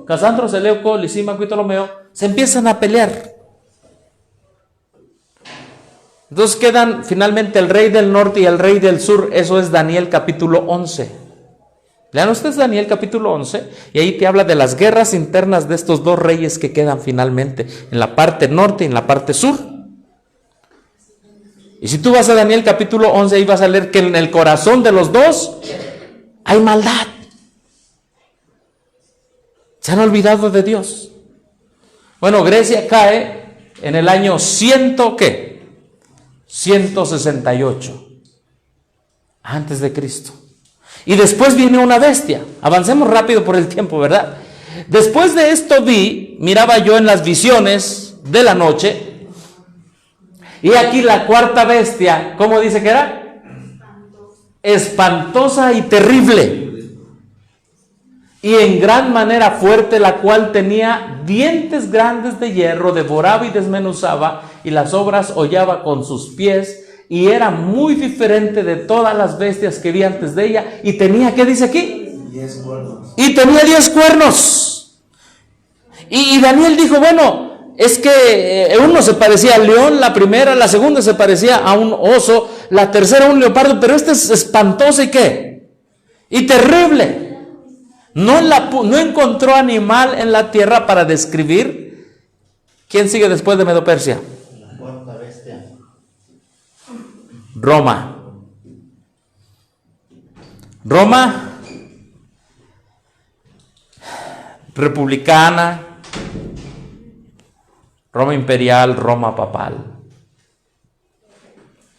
Seleuco, Casandro, Seleuco, Lisímaco y Ptolomeo, se empiezan a pelear. Entonces quedan finalmente el rey del norte y el rey del sur. Eso es Daniel capítulo 11. Lean ustedes Daniel capítulo 11 y ahí te habla de las guerras internas de estos dos reyes que quedan finalmente en la parte norte y en la parte sur. Y si tú vas a Daniel capítulo 11, ahí vas a leer que en el corazón de los dos hay maldad. Se han olvidado de Dios. Bueno, Grecia cae en el año 168 antes de Cristo. Y después viene una bestia. Avancemos rápido por el tiempo, ¿verdad? Después de esto miraba yo en las visiones de la noche, y aquí la cuarta bestia, ¿cómo dice que era? Espantosa y terrible, y en gran manera fuerte, la cual tenía dientes grandes de hierro, devoraba y desmenuzaba, y las obras hollaba con sus pies, y era muy diferente de todas las bestias que vi antes de ella, y tenía, ¿qué dice aquí? 10 cuernos. Y tenía 10 cuernos. Y Daniel dijo, bueno, es que uno se parecía al león, la primera, la segunda se parecía a un oso, la tercera a un leopardo, pero esta es espantosa y ¿qué? Y terrible. No encontró animal en la tierra para describir. ¿Quién sigue después de Medo-Persia? La cuarta bestia. Roma. Roma, republicana, Roma imperial, Roma papal.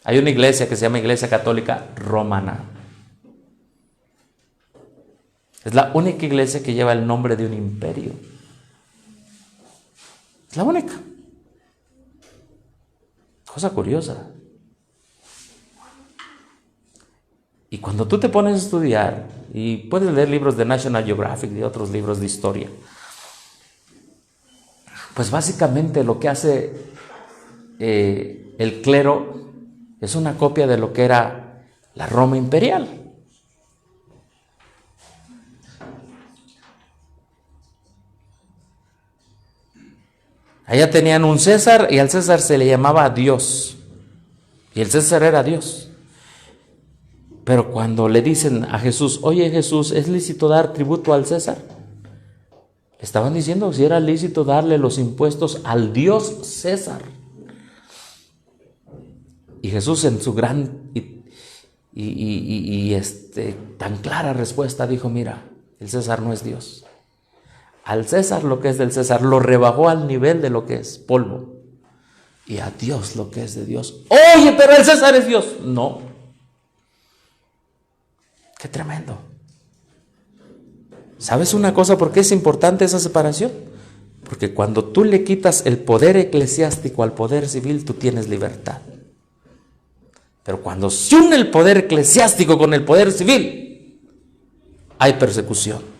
Hay una iglesia que se llama Iglesia Católica Romana. Es la única iglesia que lleva el nombre de un imperio. Es la única. Cosa curiosa. Y cuando tú te pones a estudiar, y puedes leer libros de National Geographic y otros libros de historia, pues básicamente lo que hace el clero es una copia de lo que era la Roma imperial. Allá tenían un César y al César se le llamaba Dios. Y el César era Dios. Pero cuando le dicen a Jesús, oye Jesús, ¿es lícito dar tributo al César? Estaban diciendo si era lícito darle los impuestos al Dios César. Y Jesús en su gran tan clara respuesta dijo, mira, el César no es Dios. Al César lo que es del César lo rebajó al nivel de lo que es polvo. Y a Dios lo que es de Dios. Oye, pero el César es Dios. No. Qué tremendo. ¿Sabes una cosa por qué es importante esa separación? Porque cuando tú le quitas el poder eclesiástico al poder civil, tú tienes libertad. Pero cuando se une el poder eclesiástico con el poder civil, hay persecución.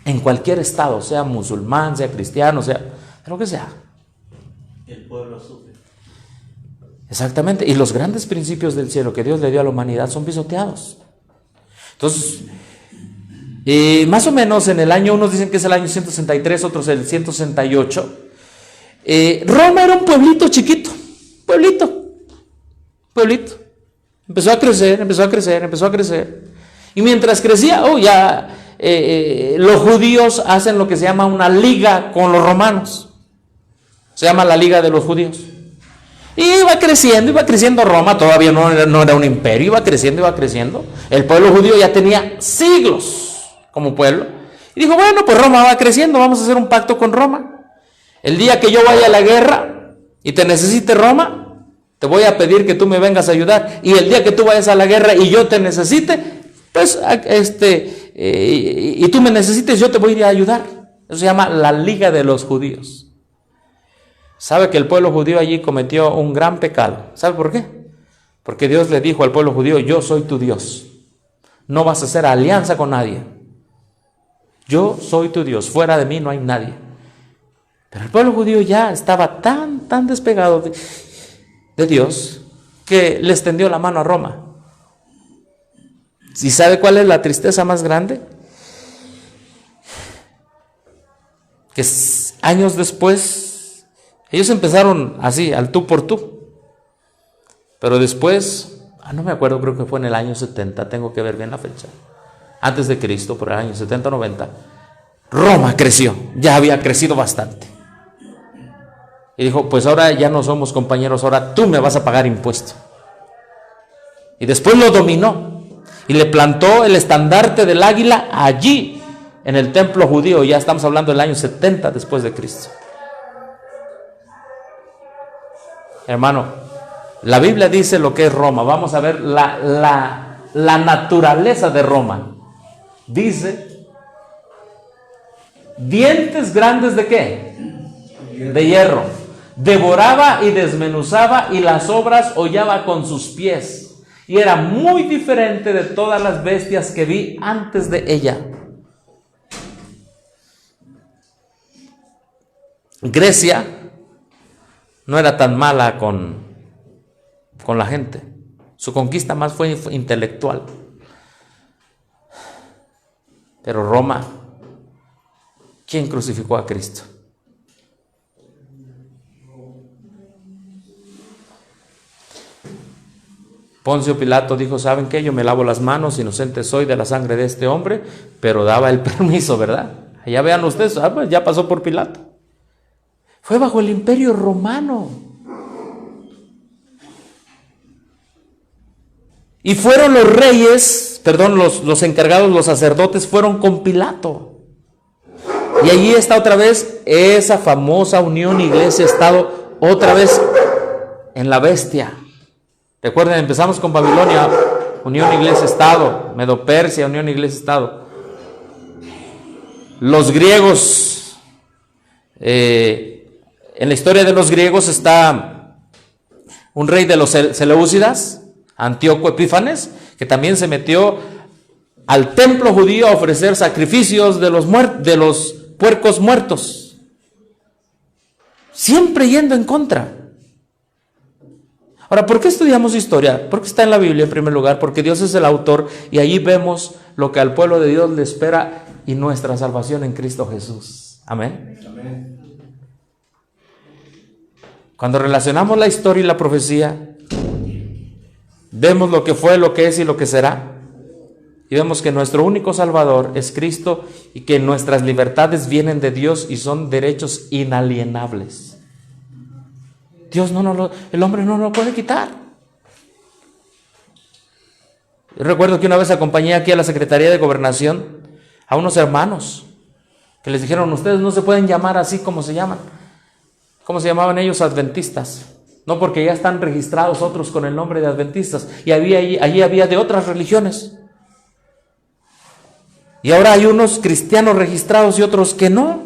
En cualquier estado, sea musulmán, sea cristiano, sea lo que sea. El pueblo sufre. Exactamente. Y los grandes principios del cielo que Dios le dio a la humanidad son pisoteados. Entonces, más o menos en el año, unos dicen que es el año 163, otros el 168. Roma era un pueblito chiquito, pueblito. Empezó a crecer. Y mientras crecía, los judíos hacen lo que se llama una liga con los romanos. Se llama la Liga de los Judíos. Y iba creciendo Roma, todavía no era un imperio, iba creciendo. El pueblo judío ya tenía siglos como pueblo. Y dijo, bueno, pues Roma va creciendo, vamos a hacer un pacto con Roma. El día que yo vaya a la guerra y te necesite Roma, te voy a pedir que tú me vengas a ayudar. Y el día que tú vayas a la guerra y yo te necesite, pues, y tú me necesites, yo te voy a ir a ayudar. Eso se llama la Liga de los Judíos. ¿Sabe que el pueblo judío allí cometió un gran pecado? ¿Sabe por qué? Porque Dios le dijo al pueblo judío, yo soy tu Dios. No vas a hacer alianza con nadie. Yo soy tu Dios, fuera de mí no hay nadie. Pero el pueblo judío ya estaba tan despegado de Dios que le extendió la mano a Roma. ¿Y sabe cuál es la tristeza más grande? que años después, ellos empezaron así, al tú por tú. Pero después, no me acuerdo, creo que fue en el año 70, tengo que ver bien la fecha. Antes de Cristo, por el año 70 o 90, Roma creció, ya había crecido bastante. Y dijo, pues ahora ya no somos compañeros, ahora tú me vas a pagar impuesto. Y después lo dominó y le plantó el estandarte del águila allí, en el templo judío. Ya estamos hablando del año 70 después de Cristo. Hermano, la Biblia dice lo que es Roma. Vamos a ver la naturaleza de Roma. Dice, dientes grandes ¿de qué? De hierro. Devoraba y desmenuzaba, y las obras hollaba con sus pies. Y era muy diferente de todas las bestias que vi antes de ella. Grecia no era tan mala con la gente. Su conquista más fue intelectual. Pero Roma, ¿quién crucificó a Cristo? Poncio Pilato dijo, ¿saben qué? Yo me lavo las manos, inocente soy de la sangre de este hombre, pero daba el permiso, ¿verdad? Ya vean ustedes, pues ya pasó por Pilato. Fue bajo el imperio romano. Y fueron los reyes, los encargados, los sacerdotes, fueron con Pilato. Y allí está otra vez esa famosa unión iglesia-estado, otra vez en la bestia. Recuerden, empezamos con Babilonia, unión iglesia-estado, Medo-Persia, unión iglesia-estado. Los griegos, en la historia de los griegos está un rey de los Seleucidas, Antíoco Epífanes, que también se metió al templo judío a ofrecer sacrificios de los puercos muertos, siempre yendo en contra. Ahora, ¿por qué estudiamos historia? Porque está en la Biblia en primer lugar, porque Dios es el autor y allí vemos lo que al pueblo de Dios le espera y nuestra salvación en Cristo Jesús. Amén. Amén. Cuando relacionamos la historia y la profecía, vemos lo que fue, lo que es y lo que será. Y vemos que nuestro único Salvador es Cristo y que nuestras libertades vienen de Dios y son derechos inalienables. Dios el hombre no lo puede quitar. Yo recuerdo que una vez acompañé aquí a la Secretaría de Gobernación a unos hermanos que les dijeron, ustedes no se pueden llamar así como se llaman. ¿Cómo se llamaban ellos? Adventistas. No, porque ya están registrados otros con el nombre de adventistas. Y allí había de otras religiones. Y ahora hay unos cristianos registrados y otros que no.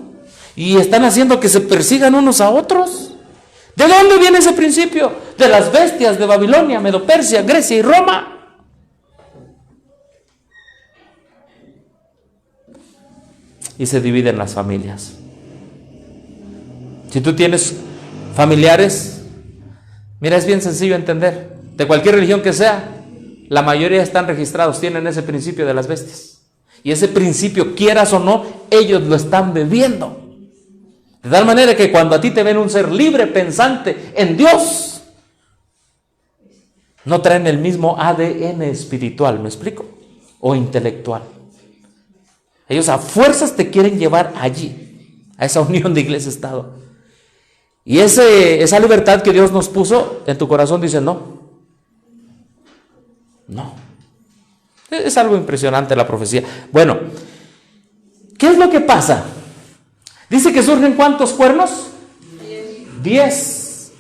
Y están haciendo que se persigan unos a otros. ¿De dónde viene ese principio? De las bestias de Babilonia, Medo-Persia, Grecia y Roma. Y se dividen las familias. Si tú tienes familiares, mira, es bien sencillo entender. De cualquier religión que sea, la mayoría están registrados, tienen ese principio de las bestias. Y ese principio, quieras o no, ellos lo están bebiendo. De tal manera que cuando a ti te ven un ser libre, pensante en Dios, no traen el mismo ADN espiritual, ¿me explico? O intelectual. Ellos a fuerzas te quieren llevar allí, a esa unión de iglesia-estado. Y esa libertad que Dios nos puso en tu corazón dice no. No. Es algo impresionante la profecía. Bueno, ¿qué es lo que pasa? Dice que surgen ¿cuántos cuernos? 10.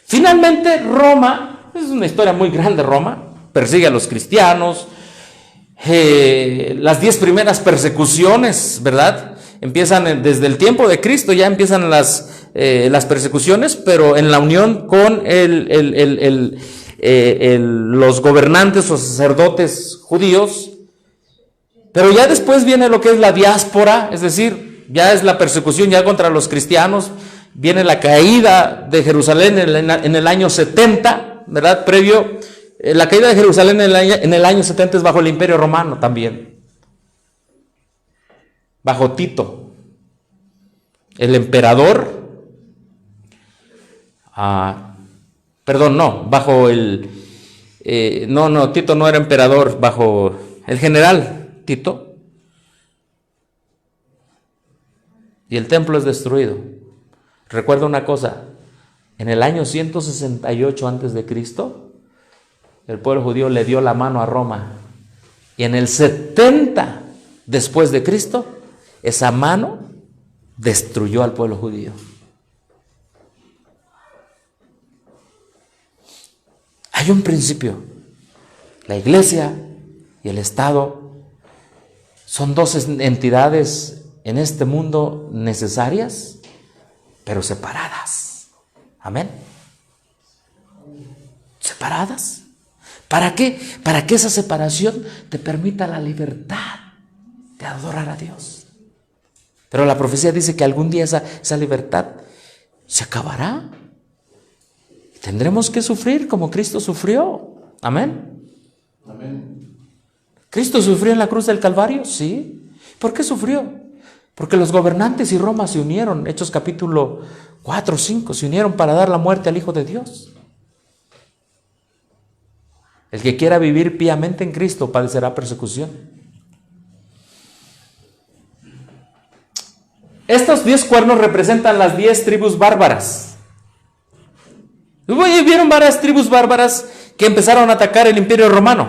Finalmente Roma, es una historia muy grande Roma, persigue a los cristianos, las 10 primeras persecuciones, ¿verdad? Empiezan desde el tiempo de Cristo, ya empiezan las persecuciones, pero en la unión con los gobernantes o sacerdotes judíos. Pero ya después viene lo que es la diáspora, es decir, ya es la persecución ya contra los cristianos, viene la caída de Jerusalén en el año 70, ¿verdad? Previo, la caída de Jerusalén en el año 70 es bajo el Imperio Romano también. bajo Tito. El emperador, perdón, no, bajo Tito no era emperador, bajo el general Tito. Y el templo es destruido. Recuerda una cosa, en el año 168 antes de Cristo, el pueblo judío le dio la mano a Roma. Y en el 70 después de Cristo, esa mano destruyó al pueblo judío. Hay un principio. La iglesia y el Estado son dos entidades en este mundo necesarias, pero separadas. Amén. Separadas. ¿Para qué? Para que esa separación te permita la libertad de adorar a Dios. Pero la profecía dice que algún día esa libertad se acabará. Tendremos que sufrir como Cristo sufrió. Amén. Amén. ¿Cristo sufrió en la cruz del Calvario? Sí. ¿Por qué sufrió? Porque los gobernantes y Roma se unieron. Hechos capítulo 4, 5. Se unieron para dar la muerte al Hijo de Dios. El que quiera vivir piamente en Cristo padecerá persecución. Estos 10 cuernos representan las 10 tribus bárbaras. Vieron varias tribus bárbaras que empezaron a atacar el Imperio Romano.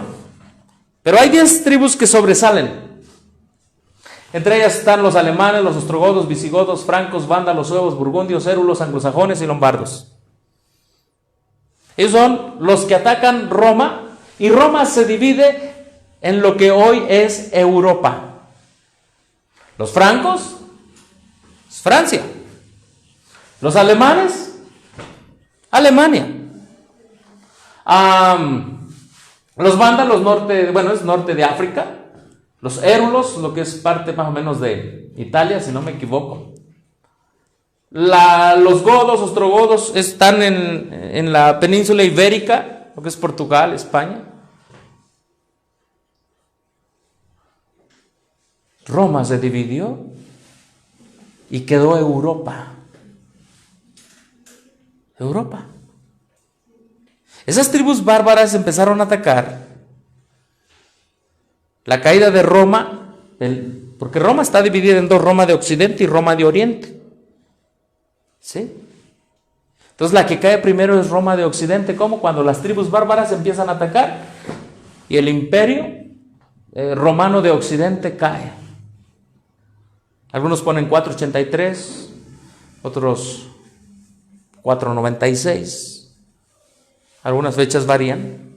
Pero hay 10 tribus que sobresalen. Entre ellas están los alemanes, los ostrogodos, visigodos, francos, vándalos, suevos, burgundios, érulos, anglosajones y lombardos. Ellos son los que atacan Roma. Y Roma se divide en lo que hoy es Europa. Los francos, Francia. Los alemanes, Alemania. Los vándalos, es norte de África. Los érulos, lo que es parte más o menos de Italia, si no me equivoco. Los godos, ostrogodos, están en la península ibérica, lo que es Portugal, España. Roma se dividió y quedó Europa. Europa. Esas tribus bárbaras empezaron a atacar. La caída de Roma, porque Roma está dividida en dos, Roma de Occidente y Roma de Oriente. ¿Sí? Entonces la que cae primero es Roma de Occidente. ¿Cómo? Cuando las tribus bárbaras empiezan a atacar y el imperio romano de Occidente cae. Algunos ponen 483, otros 496. Algunas fechas varían.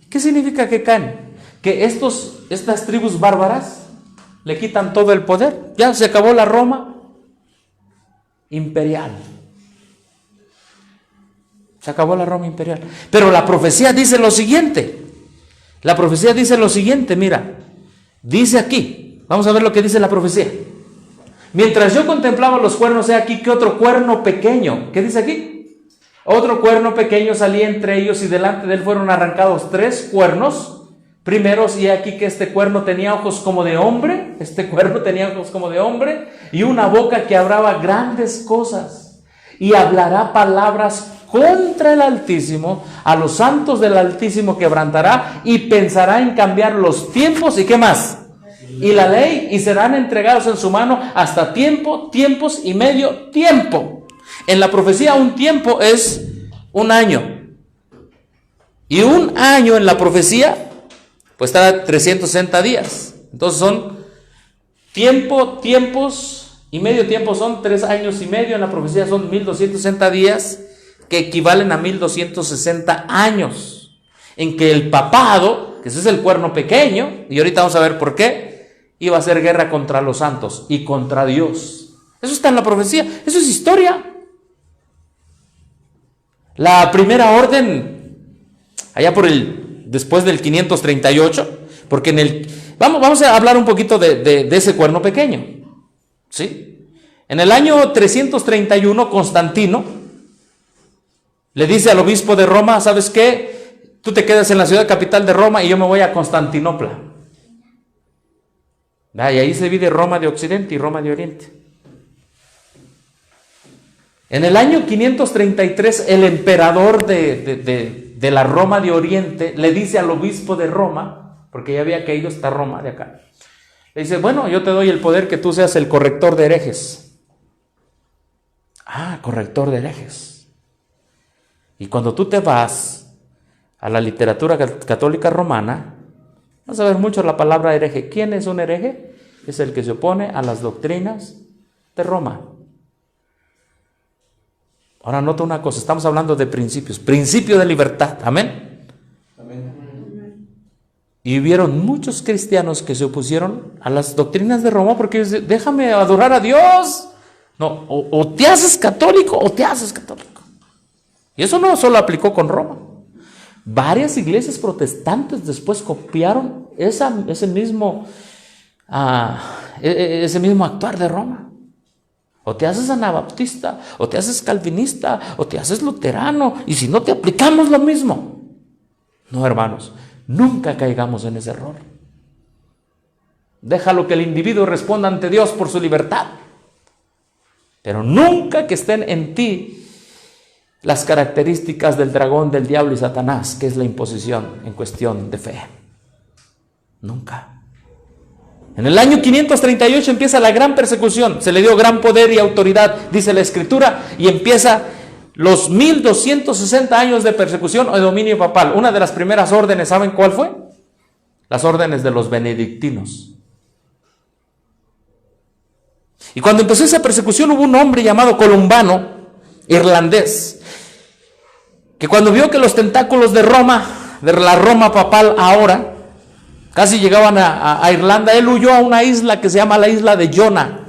¿Qué significa que caen? Que estas tribus bárbaras le quitan todo el poder. Ya se acabó la Roma imperial. Se acabó la Roma imperial. Pero la profecía dice lo siguiente. La profecía dice lo siguiente, mira. Dice aquí. Vamos a ver lo que dice la profecía. Mientras yo contemplaba los cuernos, he aquí que otro cuerno pequeño. ¿Qué dice aquí? Otro cuerno pequeño salía entre ellos y delante de él fueron arrancados 3 cuernos primeros, y he aquí que este cuerno tenía ojos como de hombre. Este cuerno tenía ojos como de hombre y una boca que hablaba grandes cosas y hablará palabras contra el Altísimo. A los santos del Altísimo quebrantará y pensará en cambiar los tiempos. ¿Y qué más? Y la ley, y serán entregados en su mano hasta tiempos y medio tiempo. En la profecía un tiempo es un año. Y un año en la profecía pues está 360 días. Entonces son tiempos y medio tiempo, son 3 años y medio. En la profecía son 1260 días, que equivalen a 1260 años. En que el papado, que ese es el cuerno pequeño, y ahorita vamos a ver por qué, iba a hacer guerra contra los santos y contra Dios. Eso está en la profecía, eso es historia. La primera orden, allá después del 538, porque vamos a hablar un poquito de ese cuerno pequeño, ¿sí? En el año 331, Constantino le dice al obispo de Roma: ¿sabes qué? Tú te quedas en la ciudad capital de Roma y yo me voy a Constantinopla. Y ahí se divide Roma de Occidente y Roma de Oriente. En el año 533, el emperador de la Roma de Oriente le dice al obispo de Roma, porque ya había caído esta Roma de acá, le dice, bueno, yo te doy el poder que tú seas el corrector de herejes. Ah, corrector de herejes. Y cuando tú te vas a la literatura católica romana, vas a ver mucho la palabra hereje. ¿Quién es un hereje? Es el que se opone a las doctrinas de Roma. Ahora nota una cosa, estamos hablando de principios, principio de libertad, amén. Amén. Y hubieron muchos cristianos que se opusieron a las doctrinas de Roma porque ellos decían, déjame adorar a Dios. No, o te haces católico o te haces católico. Y eso no solo aplicó con Roma. Varias iglesias protestantes después copiaron ese mismo actuar de Roma. O te haces anabaptista, o te haces calvinista, o te haces luterano, y si no te aplicamos lo mismo. No, hermanos, nunca caigamos en ese error. Déjalo que el individuo responda ante Dios por su libertad, pero nunca que estén en ti las características del dragón, del diablo y Satanás, que es la imposición en cuestión de fe. Nunca. En el año 538 empieza la gran persecución, se le dio gran poder y autoridad, dice la Escritura, y empieza los 1260 años de persecución o de dominio papal. Una de las primeras órdenes, ¿saben cuál fue? Las órdenes de los benedictinos. Y cuando empezó esa persecución hubo un hombre llamado Columbano, irlandés, que cuando vio que los tentáculos de Roma, de la Roma papal ahora, casi llegaban a Irlanda, él huyó a una isla que se llama la isla de Jonah.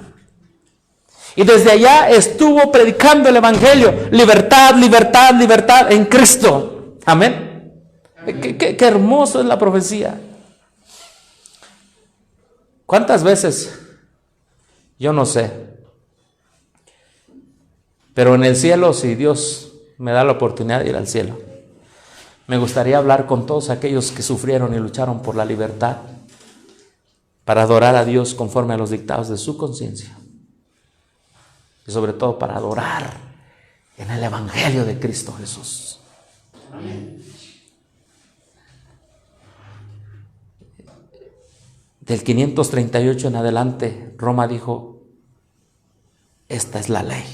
Y desde allá estuvo predicando el evangelio. Libertad, libertad, libertad en Cristo. Amén. Qué hermoso es la profecía. ¿Cuántas veces? Yo no sé. Pero en el cielo, si Dios me da la oportunidad de ir al cielo, me gustaría hablar con todos aquellos que sufrieron y lucharon por la libertad para adorar a Dios conforme a los dictados de su conciencia. Y sobre todo para adorar en el evangelio de Cristo Jesús. Amén. Del 538 en adelante, Roma dijo, esta es la ley.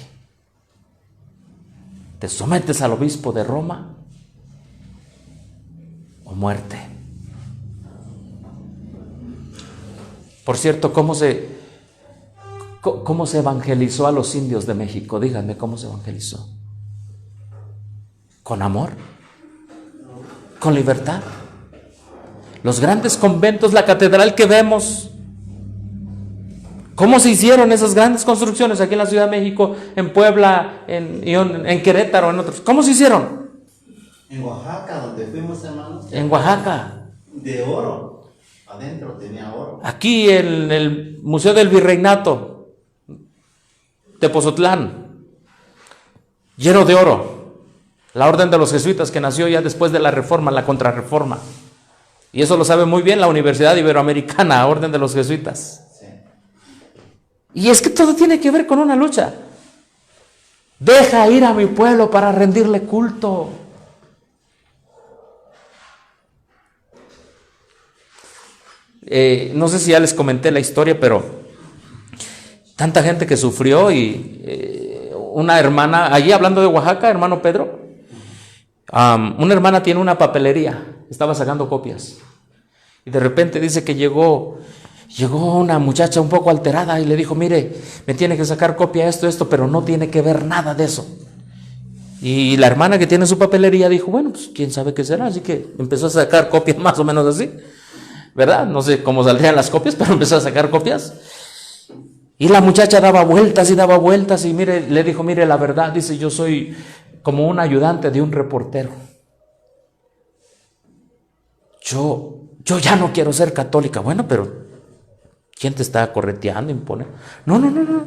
Te sometes al obispo de Roma o muerte. Por cierto, ¿cómo se evangelizó a los indios de México? Díganme, ¿cómo se evangelizó? ¿Con amor? ¿Con libertad? Los grandes conventos, la catedral que vemos, ¿cómo se hicieron esas grandes construcciones aquí en la Ciudad de México, en Puebla, en Querétaro, en otros? ¿Cómo se hicieron? En Oaxaca, donde fuimos, hermanos. En Oaxaca. De oro. Adentro tenía oro. Aquí en el Museo del Virreinato, Tepozotlán, lleno de oro. La orden de los jesuitas que nació ya después de la reforma, la contrarreforma. Y eso lo sabe muy bien la Universidad Iberoamericana, orden de los jesuitas. Sí. Y es que todo tiene que ver con una lucha. Deja ir a mi pueblo para rendirle culto. No sé si ya les comenté la historia, pero tanta gente que sufrió y una hermana, allí hablando de Oaxaca, hermano Pedro, una hermana tiene una papelería, estaba sacando copias y de repente dice que llegó una muchacha un poco alterada y le dijo, mire, me tiene que sacar copia esto, pero no tiene que ver nada de eso. Y la hermana que tiene su papelería dijo, bueno, pues quién sabe qué será, así que empezó a sacar copias más o menos así, ¿verdad? No sé cómo saldrían las copias, pero empezó a sacar copias. Y la muchacha daba vueltas y mire, le dijo, mire, la verdad, dice, yo soy como un ayudante de un reportero. Yo ya no quiero ser católica. Bueno, pero ¿quién te está correteando, imponiendo? No,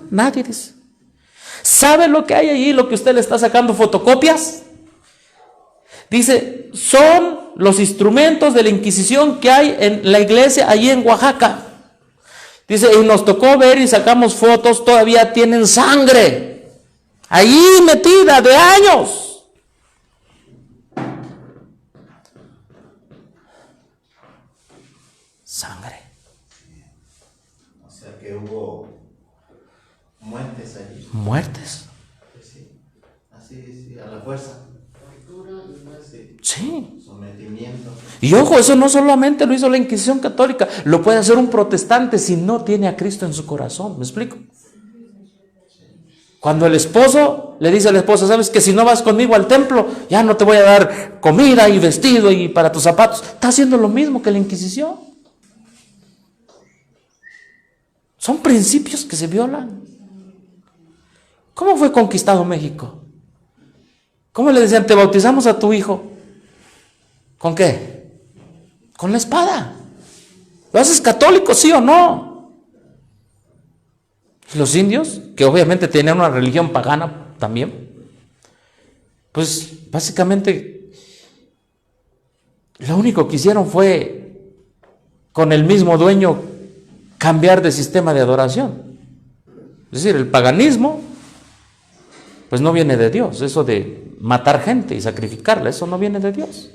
nadie dice. ¿Sabe lo que hay allí, lo que usted le está sacando fotocopias? Dice, son los instrumentos de la Inquisición que hay en la iglesia allí en Oaxaca. Dice, y nos tocó ver y sacamos fotos, todavía tienen sangre ahí metida de años. Sangre. O sea que hubo muertes allí. Muertes. Sí. Así, sí, a la fuerza. Sí. Sí. Sometimiento. Y ojo, eso no solamente lo hizo la Inquisición católica, lo puede hacer un protestante si no tiene a Cristo en su corazón. ¿Me explico? Cuando el esposo le dice a la esposa, sabes que si no vas conmigo al templo, ya no te voy a dar comida y vestido y para tus zapatos. Está haciendo lo mismo que la Inquisición. Son principios que se violan. ¿Cómo fue conquistado México? ¿Cómo le decían, te bautizamos a tu hijo? ¿Con qué? Con la espada. ¿Lo haces católico, sí o no? Y los indios, que obviamente tenían una religión pagana también, pues básicamente lo único que hicieron fue con el mismo dueño cambiar de sistema de adoración. Es decir, el paganismo pues no viene de Dios. Eso de matar gente y sacrificarla, eso no viene de Dios.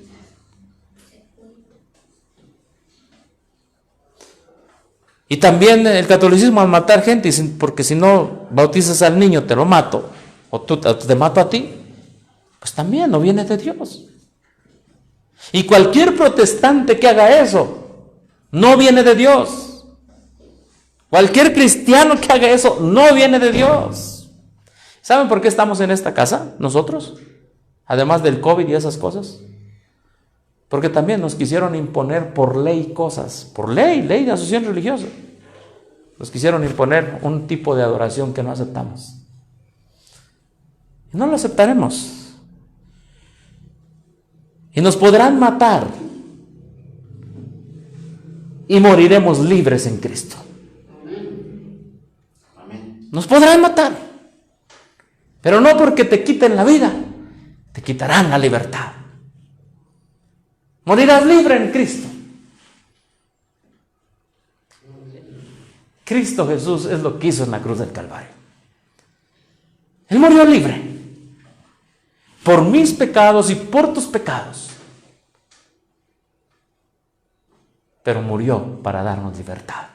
Y también el catolicismo al matar gente, porque si no bautizas al niño te lo mato, o te mato a ti, pues también no viene de Dios. Y cualquier protestante que haga eso, no viene de Dios. Cualquier cristiano que haga eso, no viene de Dios. ¿Saben por qué estamos en esta casa, nosotros? Además del COVID y esas cosas. Porque también nos quisieron imponer por ley cosas, por ley de asociación religiosa. Nos quisieron imponer un tipo de adoración que no aceptamos. Y no lo aceptaremos. Y nos podrán matar. Y moriremos libres en Cristo. Amén. Nos podrán matar. Pero no porque te quiten la vida, te quitarán la libertad. Morirás libre en Cristo. Cristo Jesús es lo que hizo en la cruz del Calvario. Él murió libre. Por mis pecados y por tus pecados. Pero murió para darnos libertad.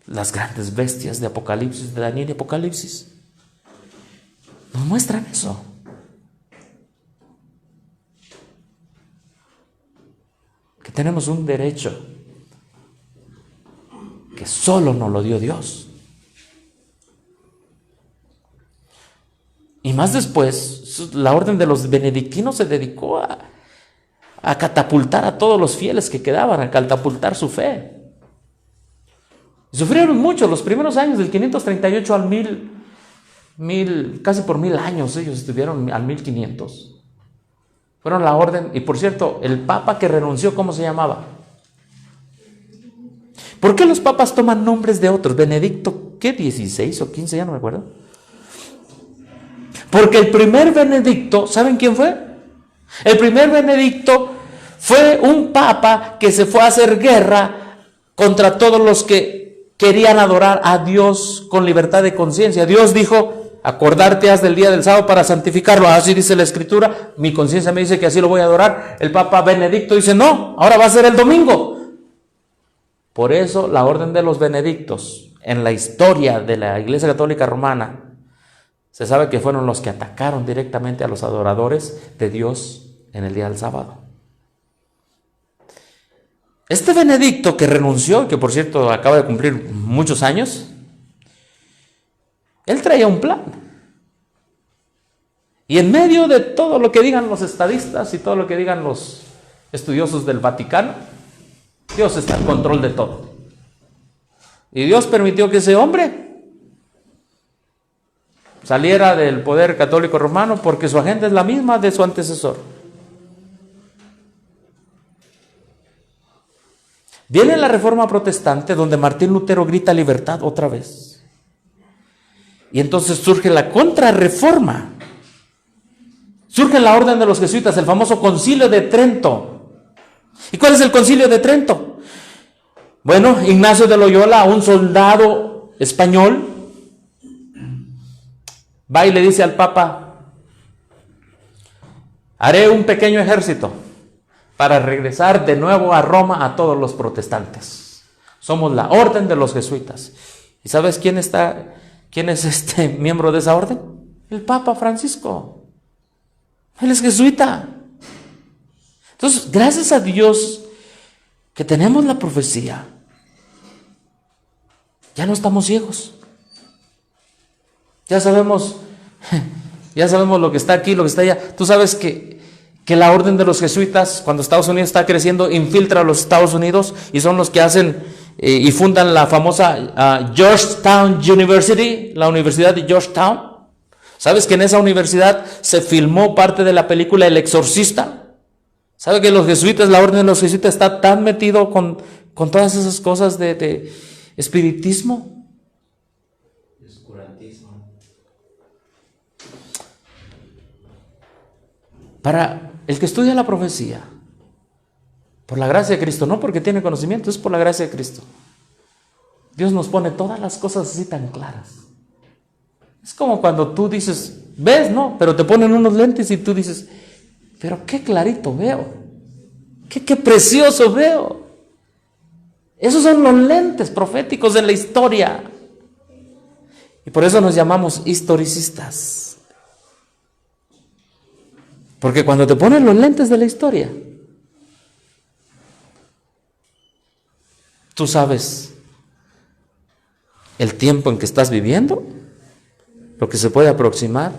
Las grandes bestias de Apocalipsis, de Daniel y Apocalipsis, nos muestran eso. Que tenemos un derecho que solo nos lo dio Dios. Y más después, la orden de los benedictinos se dedicó a catapultar a todos los fieles que quedaban, a catapultar su fe. Y sufrieron mucho los primeros años, del 538 al 1000, casi por 1000 años ellos estuvieron al 1500. Fueron la orden, y por cierto, el papa que renunció, ¿cómo se llamaba? ¿Por qué los papas toman nombres de otros? Benedicto, ¿qué? 16 o 15, ya no me acuerdo. Porque el primer Benedicto, ¿saben quién fue? El primer Benedicto fue un papa que se fue a hacer guerra contra todos los que querían adorar a Dios con libertad de conciencia. Dios dijo, acordarte has del día del sábado para santificarlo. Así dice la Escritura. Mi conciencia me dice que así lo voy a adorar. El Papa Benedicto dice, no, ahora va a ser el domingo. Por eso la orden de los benedictos en la historia de la Iglesia Católica Romana se sabe que fueron los que atacaron directamente a los adoradores de Dios en el día del sábado. Este Benedicto que renunció, que por cierto acaba de cumplir muchos años, él traía un plan. Y en medio de todo lo que digan los estadistas y todo lo que digan los estudiosos del Vaticano, Dios está en control de todo. Y Dios permitió que ese hombre saliera del poder católico romano porque su agenda es la misma de su antecesor. Viene la Reforma Protestante donde Martín Lutero grita libertad otra vez. Y entonces surge la contrarreforma. Surge la orden de los jesuitas, el famoso Concilio de Trento. ¿Y cuál es el Concilio de Trento? Bueno, Ignacio de Loyola, un soldado español, va y le dice al Papa: haré un pequeño ejército para regresar de nuevo a Roma a todos los protestantes. Somos la orden de los jesuitas. ¿Y sabes quién es miembro de esa orden? El Papa Francisco. Él es jesuita. Entonces, gracias a Dios que tenemos la profecía. Ya no estamos ciegos. Ya sabemos lo que está aquí, lo que está allá. Tú sabes que la orden de los jesuitas, cuando Estados Unidos está creciendo, infiltra a los Estados Unidos y son los que hacen y fundan la famosa Georgetown University, la Universidad de Georgetown. ¿Sabes que en esa universidad se filmó parte de la película El Exorcista? ¿Sabe que los jesuitas, la orden de los jesuitas está tan metido con todas esas cosas de espiritismo? Oscurantismo. Para el que estudia la profecía, por la gracia de Cristo, no porque tiene conocimiento, es por la gracia de Cristo. Dios nos pone todas las cosas así tan claras. Es como cuando tú dices, ves, ¿no? Pero te ponen unos lentes y tú dices, pero qué clarito veo, qué precioso veo. Esos son los lentes proféticos de la historia. Y por eso nos llamamos historicistas. Porque cuando te ponen los lentes de la historia, tú sabes el tiempo en que estás viviendo, lo que se puede aproximar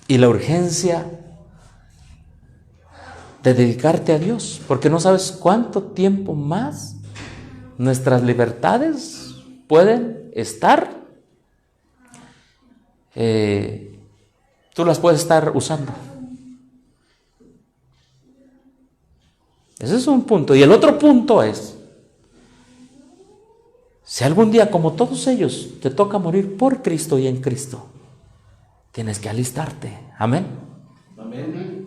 y la urgencia de dedicarte a Dios, porque no sabes cuánto tiempo más nuestras libertades pueden estar, tú las puedes estar usando. Ese es un punto. Y el otro punto es, si algún día, como todos ellos, te toca morir por Cristo y en Cristo, tienes que alistarte. Amén. Amén.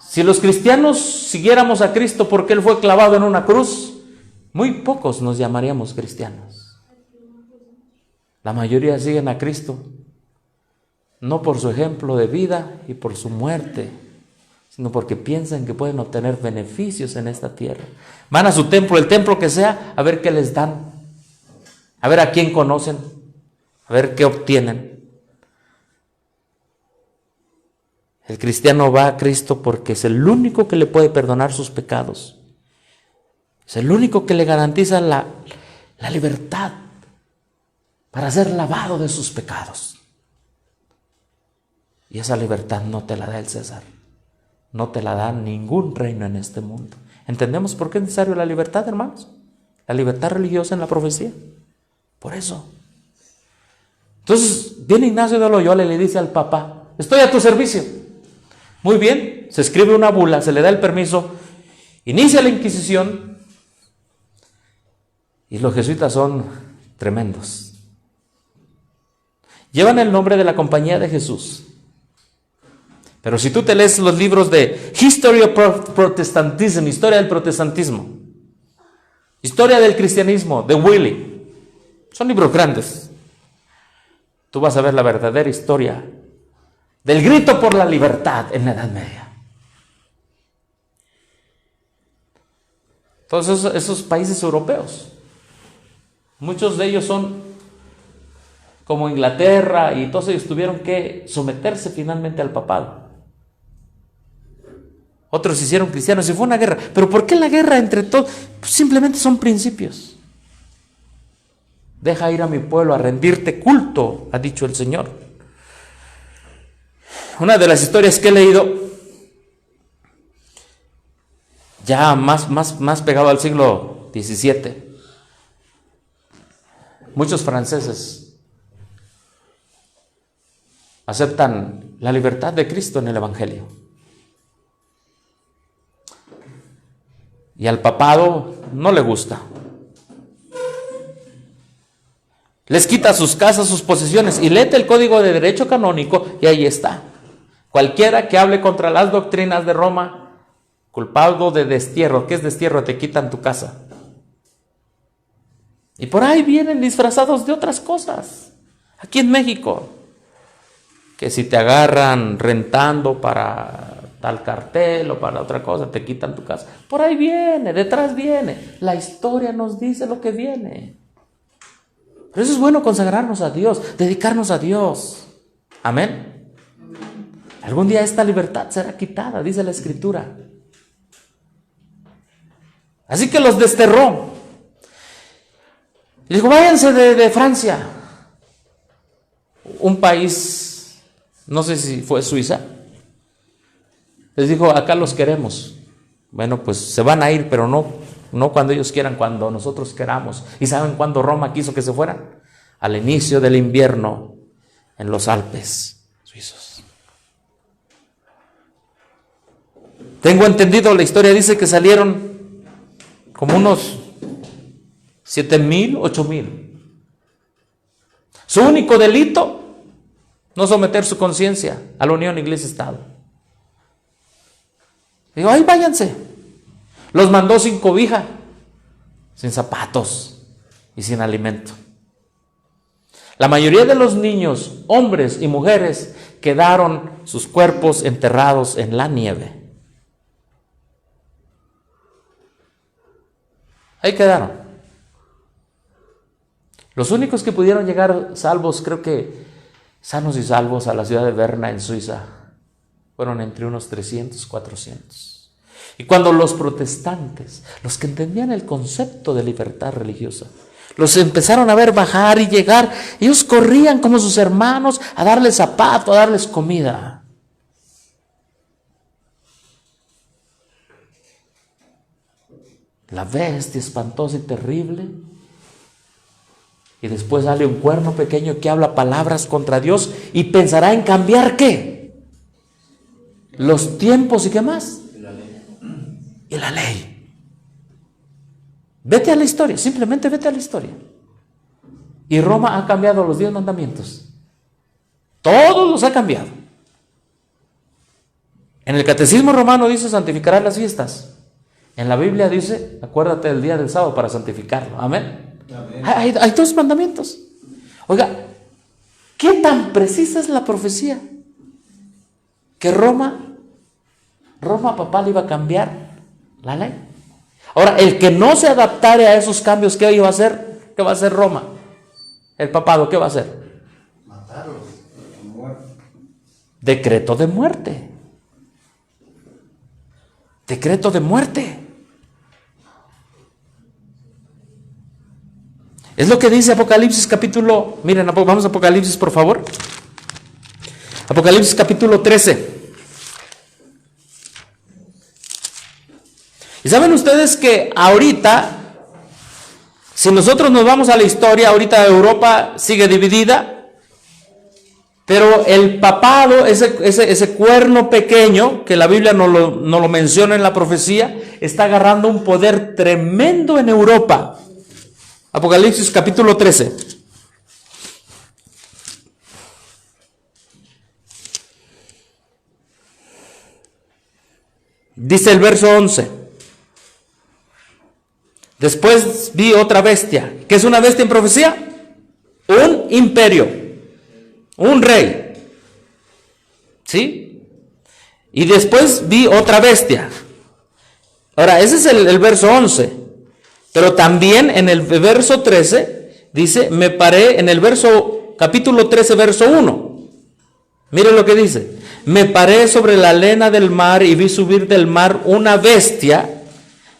Si los cristianos siguiéramos a Cristo porque Él fue clavado en una cruz, muy pocos nos llamaríamos cristianos. La mayoría siguen a Cristo, no por su ejemplo de vida y por su muerte, sino porque piensan que pueden obtener beneficios en esta tierra. Van a su templo, el templo que sea, a ver qué les dan, a ver a quién conocen, a ver qué obtienen. El cristiano va a Cristo porque es el único que le puede perdonar sus pecados. Es el único que le garantiza la libertad para ser lavado de sus pecados. Y esa libertad no te la da el César. No te la da ningún reino en este mundo. ¿Entendemos por qué es necesario la libertad, hermanos? La libertad religiosa en la profecía. Por eso. Entonces viene Ignacio de Loyola y le dice al Papa: estoy a tu servicio. Muy bien, se escribe una bula, se le da el permiso, inicia la Inquisición y los jesuitas son tremendos. Llevan el nombre de la Compañía de Jesús. Pero si tú te lees los libros de History of Protestantism, historia del protestantismo, historia del cristianismo, de Willy, son libros grandes. Tú vas a ver la verdadera historia del grito por la libertad en la Edad Media. Todos esos países europeos, muchos de ellos son como Inglaterra, y todos ellos tuvieron que someterse finalmente al papado. Otros se hicieron cristianos y fue una guerra. ¿Pero por qué la guerra entre todos? Pues simplemente son principios. Deja ir a mi pueblo a rendirte culto, ha dicho el Señor. Una de las historias que he leído, ya más pegado al siglo XVII, muchos franceses aceptan la libertad de Cristo en el Evangelio. Y al papado no le gusta. Les quita sus casas, sus posesiones, y léete el Código de Derecho Canónico y ahí está. Cualquiera que hable contra las doctrinas de Roma, culpado de destierro. ¿Qué es destierro? Te quitan tu casa. Y por ahí vienen disfrazados de otras cosas. Aquí en México, que si te agarran rentando para tal cartel o para otra cosa, te quitan tu casa. Por ahí viene, detrás viene. La historia nos dice lo que viene. Pero eso es bueno, consagrarnos a Dios, dedicarnos a Dios. Amén. Algún día esta libertad será quitada, dice la Escritura. Así que los desterró. Y dijo, váyanse de Francia. Un país, no sé si fue Suiza. Les dijo, acá los queremos. Bueno, pues se van a ir, pero no cuando ellos quieran, cuando nosotros queramos. ¿Y saben cuándo Roma quiso que se fueran? Al inicio del invierno en los Alpes suizos. Tengo entendido, la historia dice que salieron como unos 7,000, 8,000. Su único delito, no someter su conciencia a la unión iglesia-estado. Digo, ahí váyanse. Los mandó sin cobija, sin zapatos y sin alimento. La mayoría de los niños, hombres y mujeres, quedaron sus cuerpos enterrados en la nieve. Ahí quedaron. Los únicos que pudieron llegar salvos, creo que sanos y salvos, a la ciudad de Berna, en Suiza, fueron entre unos 300, 400. Y cuando los protestantes, los que entendían el concepto de libertad religiosa, los empezaron a ver bajar y llegar, ellos corrían como sus hermanos a darles zapato, a darles comida. La bestia espantosa y terrible. Y después sale un cuerno pequeño que habla palabras contra Dios y pensará en cambiar ¿qué? Los tiempos y qué más. Y la ley. Vete a la historia, simplemente vete a la historia. Y Roma ha cambiado los 10 mandamientos. Todos los ha cambiado. En el catecismo romano dice santificarás las fiestas. En la Biblia dice, acuérdate del día del sábado para santificarlo. Amén. Amén. Hay 2 mandamientos. Oiga, ¿qué tan precisa es la profecía? Que Roma papal iba a cambiar la ley. Ahora, el que no se adaptare a esos cambios, ¿qué iba a hacer? ¿Qué va a hacer Roma? El papado, ¿qué va a hacer? Matarlos. Decreto de muerte. Decreto de muerte. Es lo que dice Apocalipsis capítulo, miren, vamos a Apocalipsis por favor. Apocalipsis capítulo 13. Y saben ustedes que ahorita, si nosotros nos vamos a la historia, ahorita Europa sigue dividida, pero el papado, ese cuerno pequeño, que la Biblia no lo menciona en la profecía, está agarrando un poder tremendo en Europa. Apocalipsis capítulo 13. Dice el verso 11. Después vi otra bestia. ¿Qué es una bestia en profecía? Un imperio, un rey. ¿Sí? Y después vi otra bestia. Ahora, ese es el verso 11. Pero también en el verso 13 dice, me paré en el capítulo 13, verso 1. Miren lo que dice. Me paré sobre la arena del mar y vi subir del mar una bestia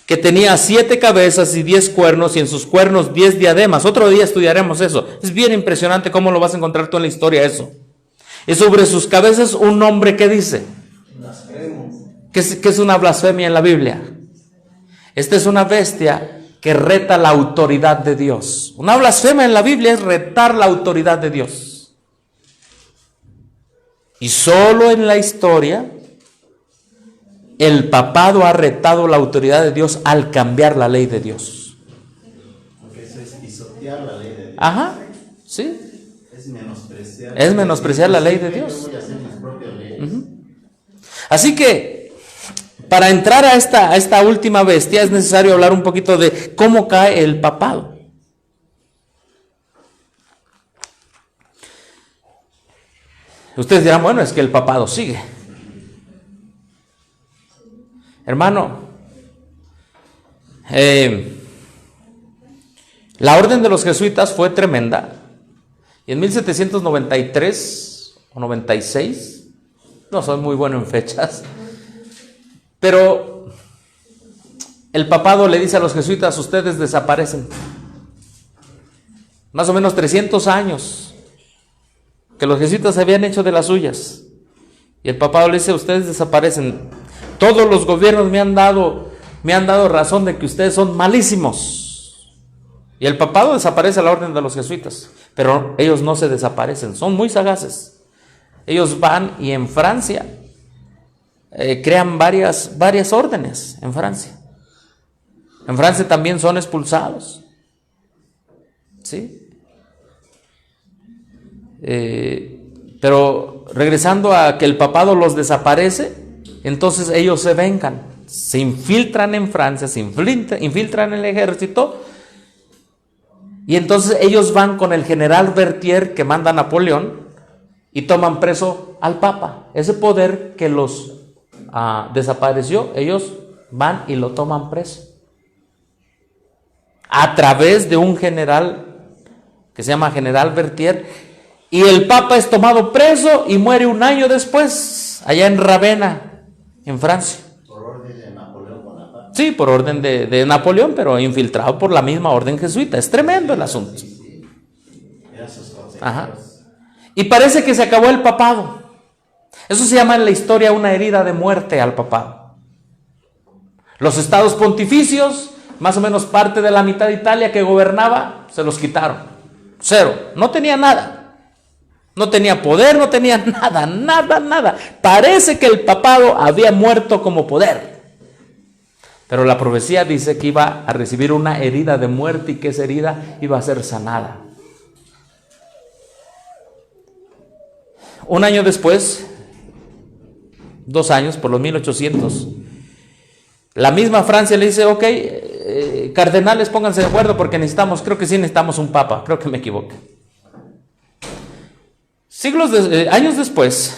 que tenía 7 cabezas y 10 cuernos y en sus cuernos 10 diademas. Otro día estudiaremos eso. Es bien impresionante cómo lo vas a encontrar tú en la historia eso. Y sobre sus cabezas un nombre que dice. ¿Qué es una blasfemia en la Biblia? Esta es una bestia que reta la autoridad de Dios. Una blasfemia en la Biblia es retar la autoridad de Dios. Y solo en la historia el papado ha retado la autoridad de Dios al cambiar la ley de Dios. Porque eso es pisotear la ley de Dios. Ajá, sí. Es menospreciar la ley de Dios. Yo voy a hacer mis propias leyes. Así que para entrar a esta última bestia es necesario hablar un poquito de cómo cae el papado. Ustedes dirán, bueno, es que el papado sigue. Hermano, la orden de los jesuitas fue tremenda. Y en 1793 o 96, no soy muy bueno en fechas, pero el papado le dice a los jesuitas, ustedes desaparecen. Más o menos 300 años que los jesuitas se habían hecho de las suyas. Y el papado le dice, ustedes desaparecen. Todos los gobiernos me han dado razón de que ustedes son malísimos. Y el papado desaparece a la orden de los jesuitas. Pero ellos no se desaparecen, son muy sagaces. Ellos van y en Francia crean varias órdenes en Francia. En Francia también son expulsados. ¿Sí? Pero regresando a que el papado los desaparece, entonces ellos se vengan, se infiltran en Francia, se infiltran en el ejército, y entonces ellos van con el general Berthier que manda Napoleón y toman preso al papa. Ese poder que los desapareció, ellos van y lo toman preso a través de un general que se llama general Berthier. Y el papa es tomado preso y muere un año después, allá en Ravenna, en Francia. ¿Por orden de Napoleón Bonaparte? Sí, por orden de Napoleón, pero infiltrado por la misma orden jesuita. Es tremendo el asunto. Ajá. Y parece que se acabó el papado. Eso se llama en la historia una herida de muerte al papado. Los estados pontificios, más o menos parte de la mitad de Italia que gobernaba, se los quitaron. Cero, no tenía nada. No tenía poder, no tenía nada. Parece que el papado había muerto como poder. Pero la profecía dice que iba a recibir una herida de muerte y que esa herida iba a ser sanada. Un año después, 2 años, por los 1800, la misma Francia le dice, ok, cardenales, pónganse de acuerdo porque creo que sí necesitamos un papa, creo que me equivoqué. Años después,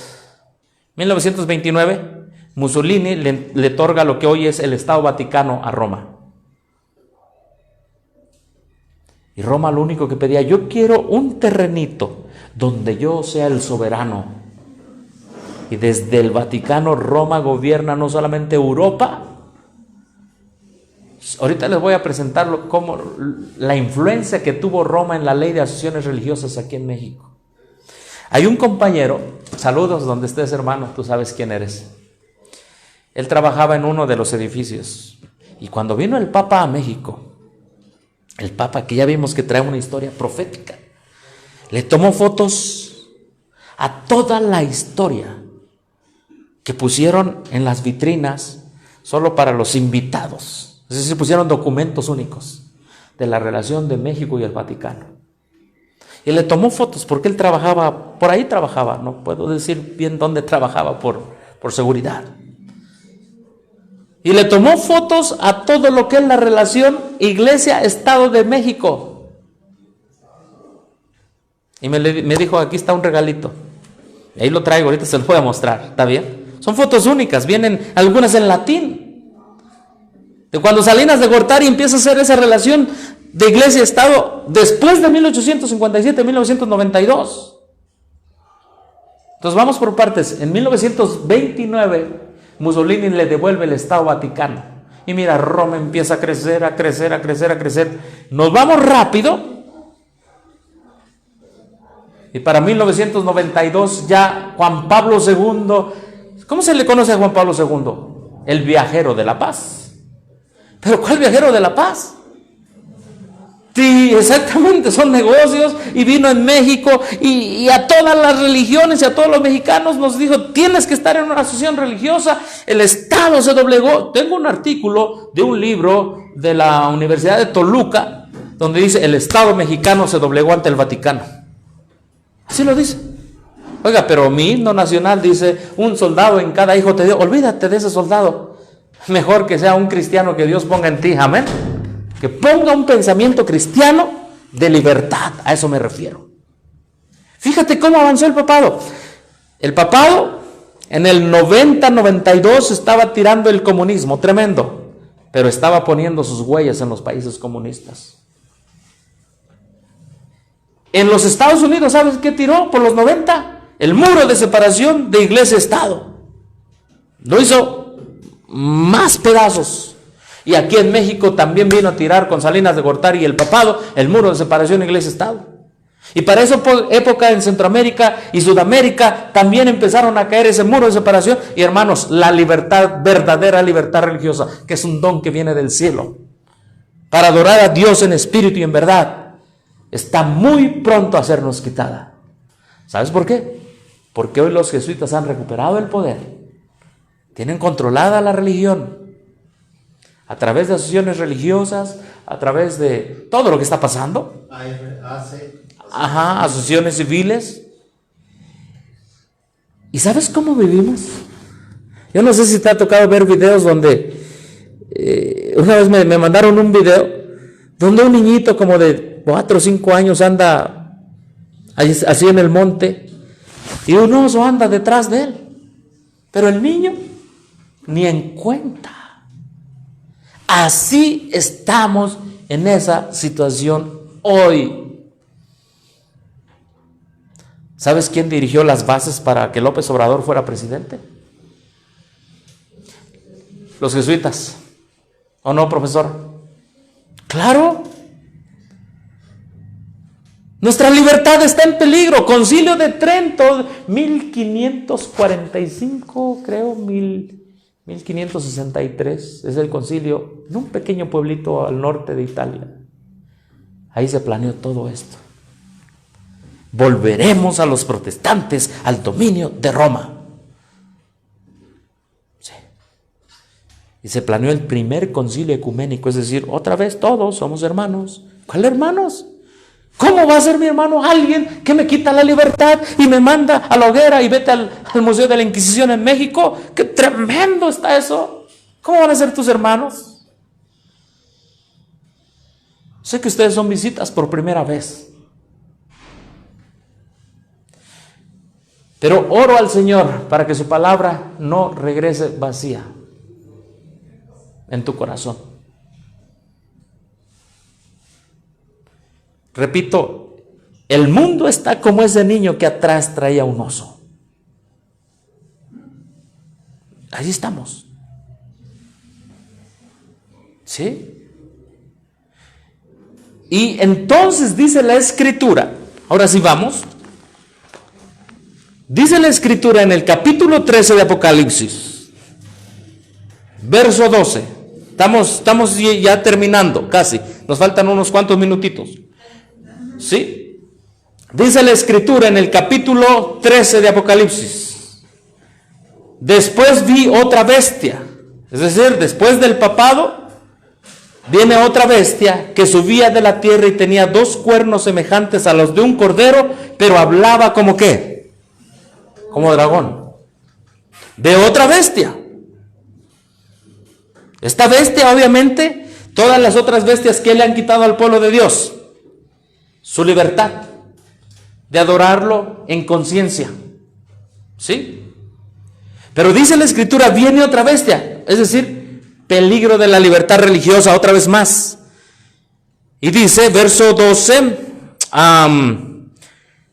1929, Mussolini le otorga lo que hoy es el Estado Vaticano a Roma. Y Roma lo único que pedía, yo quiero un terrenito donde yo sea el soberano. Y desde el Vaticano Roma gobierna no solamente Europa. Ahorita les voy a presentar cómo la influencia que tuvo Roma en la ley de asociaciones religiosas aquí en México. Hay un compañero, saludos donde estés hermano, tú sabes quién eres. Él trabajaba en uno de los edificios y cuando vino el Papa a México, el Papa que ya vimos que trae una historia profética, le tomó fotos a toda la historia que pusieron en las vitrinas solo para los invitados. Es decir, pusieron documentos únicos de la relación de México y el Vaticano. Y le tomó fotos porque él trabajaba, por ahí trabajaba, no puedo decir bien dónde trabajaba por seguridad. Y le tomó fotos a todo lo que es la relación Iglesia-Estado de México. Y me dijo, aquí está un regalito. Y ahí lo traigo, ahorita se lo voy a mostrar, ¿está bien? Son fotos únicas, vienen algunas en latín. De cuando Salinas de Gortari empieza a hacer esa relación de Iglesia-Estado después de 1857-1992. Entonces vamos por partes. En 1929 Mussolini le devuelve el Estado Vaticano y mira, Roma empieza a crecer. Nos vamos rápido y para 1992 ya Juan Pablo II, ¿cómo se le conoce a Juan Pablo II? El viajero de la paz. ¿Pero cuál viajero de la paz? Sí, exactamente, son negocios, y vino en México y a todas las religiones y a todos los mexicanos nos dijo, tienes que estar en una asociación religiosa. El Estado se doblegó. Tengo un artículo de un libro de la Universidad de Toluca donde dice, el Estado mexicano se doblegó ante el Vaticano. Así lo dice. Oiga, pero mi himno nacional dice, un soldado en cada hijo te dio. Olvídate de ese soldado. Mejor que sea un cristiano que Dios ponga en ti, amén. Que ponga un pensamiento cristiano de libertad, a eso me refiero. Fíjate cómo avanzó el papado. El papado en el 90-92 estaba tirando el comunismo, tremendo, pero estaba poniendo sus huellas en los países comunistas. En los Estados Unidos, ¿sabes qué tiró por los 90? El muro de separación de iglesia-estado. Lo hizo más pedazos. Y aquí en México también vino a tirar con Salinas de Gortari y el papado el muro de separación iglesia-estado. Y para esa época en Centroamérica y Sudamérica también empezaron a caer ese muro de separación. Y hermanos, la libertad, verdadera libertad religiosa, que es un don que viene del cielo, para adorar a Dios en espíritu y en verdad, está muy pronto a sernos quitada. ¿Sabes por qué? Porque hoy los jesuitas han recuperado el poder. Tienen controlada la religión. A través de asociaciones religiosas, a través de todo lo que está pasando. Asociaciones civiles. ¿Y sabes cómo vivimos? Yo no sé si te ha tocado ver videos donde una vez me mandaron un video donde un niñito como de 4 o 5 años anda así en el monte y un oso anda detrás de él, pero el niño ni en cuenta. Así estamos en esa situación hoy. ¿Sabes quién dirigió las bases para que López Obrador fuera presidente? Los jesuitas. ¿O no, profesor? Claro. Nuestra libertad está en peligro. Concilio de Trento, 1545, creo, 1563, es el concilio en un pequeño pueblito al norte de Italia. Ahí se planeó todo esto. Volveremos a los protestantes al dominio de Roma. Sí. Y se planeó el primer concilio ecuménico, es decir, otra vez todos somos hermanos. ¿Cuál hermanos? ¿Cómo va a ser mi hermano alguien que me quita la libertad y me manda a la hoguera y vete al Museo de la Inquisición en México? ¡Qué tremendo está eso! ¿Cómo van a ser tus hermanos? Sé que ustedes son visitas por primera vez. Pero oro al Señor para que su palabra no regrese vacía en tu corazón. Repito, el mundo está como ese niño que atrás traía un oso. Ahí estamos. ¿Sí? Y entonces dice la Escritura, ahora sí vamos. Dice la Escritura en el capítulo 13 de Apocalipsis, verso 12. Estamos ya terminando, casi. Nos faltan unos cuantos minutitos. ¿Sí? Dice la Escritura en el capítulo 13 de Apocalipsis. Después vi otra bestia. Es decir, después del papado, viene otra bestia que subía de la tierra y tenía 2 cuernos semejantes a los de un cordero, pero hablaba como ¿qué? Como dragón. De otra bestia. Esta bestia, obviamente, todas las otras bestias que le han quitado al pueblo de Dios, su libertad de adorarlo en conciencia. ¿Sí? Pero dice la Escritura, viene otra bestia, es decir, peligro de la libertad religiosa otra vez más. Y dice, verso 12,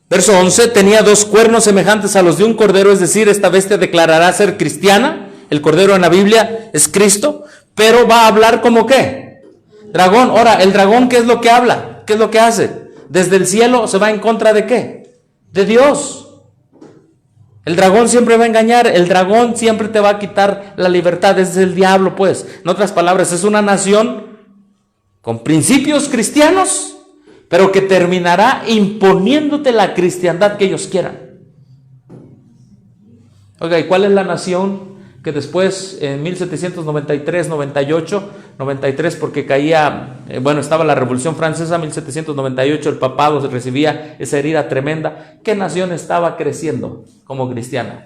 verso 11, tenía 2 cuernos semejantes a los de un cordero, es decir, esta bestia declarará ser cristiana. El cordero en la Biblia es Cristo, pero va a hablar como ¿qué? Dragón. Ahora, el dragón, ¿qué es lo que habla? ¿Qué es lo que hace? Desde el cielo se va en contra de ¿qué? De Dios. El dragón siempre va a engañar, el dragón siempre te va a quitar la libertad, es el diablo, pues. En otras palabras, es una nación con principios cristianos, pero que terminará imponiéndote la cristiandad que ellos quieran. Oiga, ¿y cuál es la nación que después, en 1793, 98, 93, porque caía, estaba la Revolución Francesa, 1798, el papado recibía esa herida tremenda? ¿Qué nación estaba creciendo como cristiana?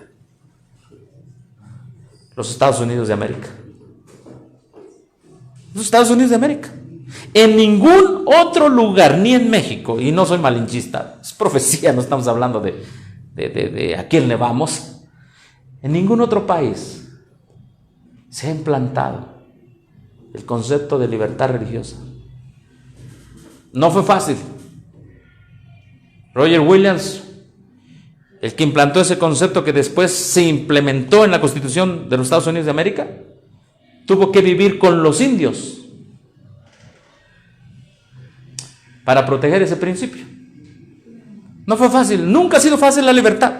Los Estados Unidos de América. Los Estados Unidos de América. En ningún otro lugar, ni en México, y no soy malinchista, es profecía, no estamos hablando de a quién le vamos. En ningún otro país se ha implantado el concepto de libertad religiosa. No fue fácil. Roger Williams, el que implantó ese concepto que después se implementó en la Constitución de los Estados Unidos de América, tuvo que vivir con los indios para proteger ese principio. No fue fácil, nunca ha sido fácil la libertad.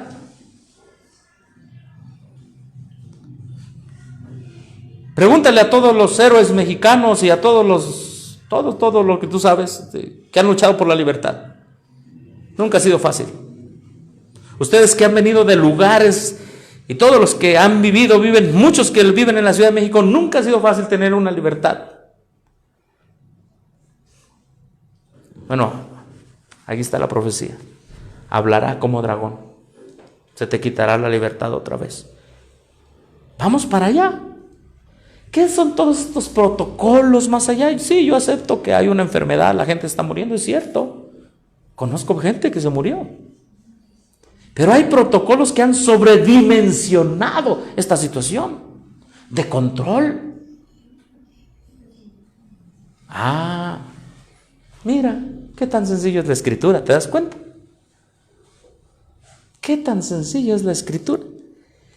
Pregúntale a todos los héroes mexicanos y a todos todo lo que tú sabes que han luchado por la libertad. Nunca ha sido fácil. Ustedes que han venido de lugares y todos los que han vivido, muchos que viven en la Ciudad de México, nunca ha sido fácil tener una libertad. Bueno, aquí está la profecía. Hablará como dragón. Se te quitará la libertad otra vez. Vamos para allá. ¿Qué son todos estos protocolos más allá? Sí, yo acepto que hay una enfermedad, la gente está muriendo, es cierto. Conozco gente que se murió. Pero hay protocolos que han sobredimensionado esta situación de control. Mira, qué tan sencillo es la escritura, ¿te das cuenta? Qué tan sencillo es la escritura.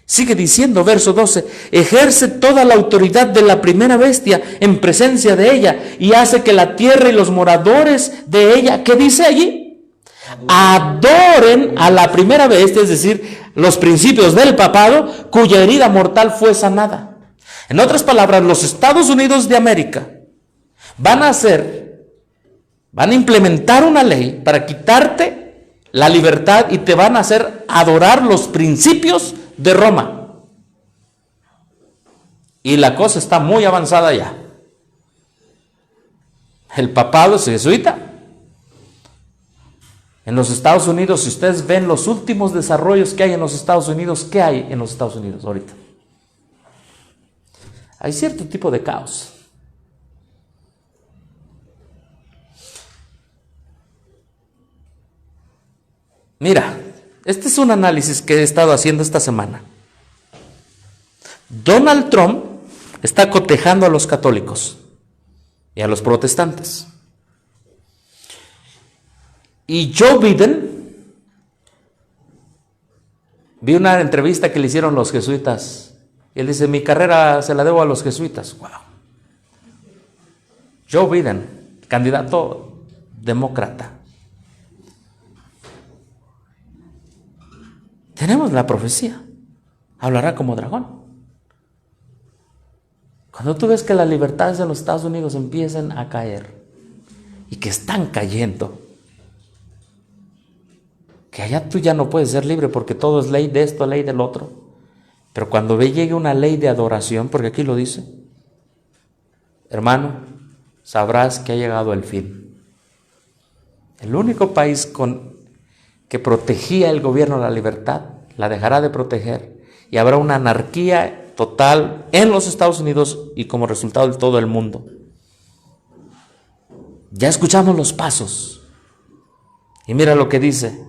Sigue diciendo, verso 12, ejerce toda la autoridad de la primera bestia en presencia de ella y hace que la tierra y los moradores de ella, ¿qué dice allí? Adoren a la primera bestia, es decir, los principios del papado, cuya herida mortal fue sanada. En otras palabras, los Estados Unidos de América van a implementar una ley para quitarte la libertad y te van a hacer adorar los principios de Roma. Y la cosa está muy avanzada ya. El papado es jesuita. En los Estados Unidos, si ustedes ven los últimos desarrollos que hay en los Estados Unidos, ¿qué hay en los Estados Unidos ahorita? Hay cierto tipo de caos. Mira, este es un análisis que he estado haciendo esta semana. Donald Trump está cotejando a los católicos y a los protestantes. Y Joe Biden, vi una entrevista que le hicieron los jesuitas, y él dice, mi carrera se la debo a los jesuitas. Wow. Joe Biden, candidato demócrata. Tenemos la profecía, hablará como dragón. Cuando tú ves que las libertades de los Estados Unidos empiezan a caer y que están cayendo, que allá tú ya no puedes ser libre porque todo es ley de esto, ley del otro. Pero cuando llegue una ley de adoración, porque aquí lo dice, hermano, sabrás que ha llegado el fin. El único país que protegía el gobierno de la libertad, la dejará de proteger y habrá una anarquía total en los Estados Unidos y como resultado de todo el mundo. Ya escuchamos los pasos y mira lo que dice.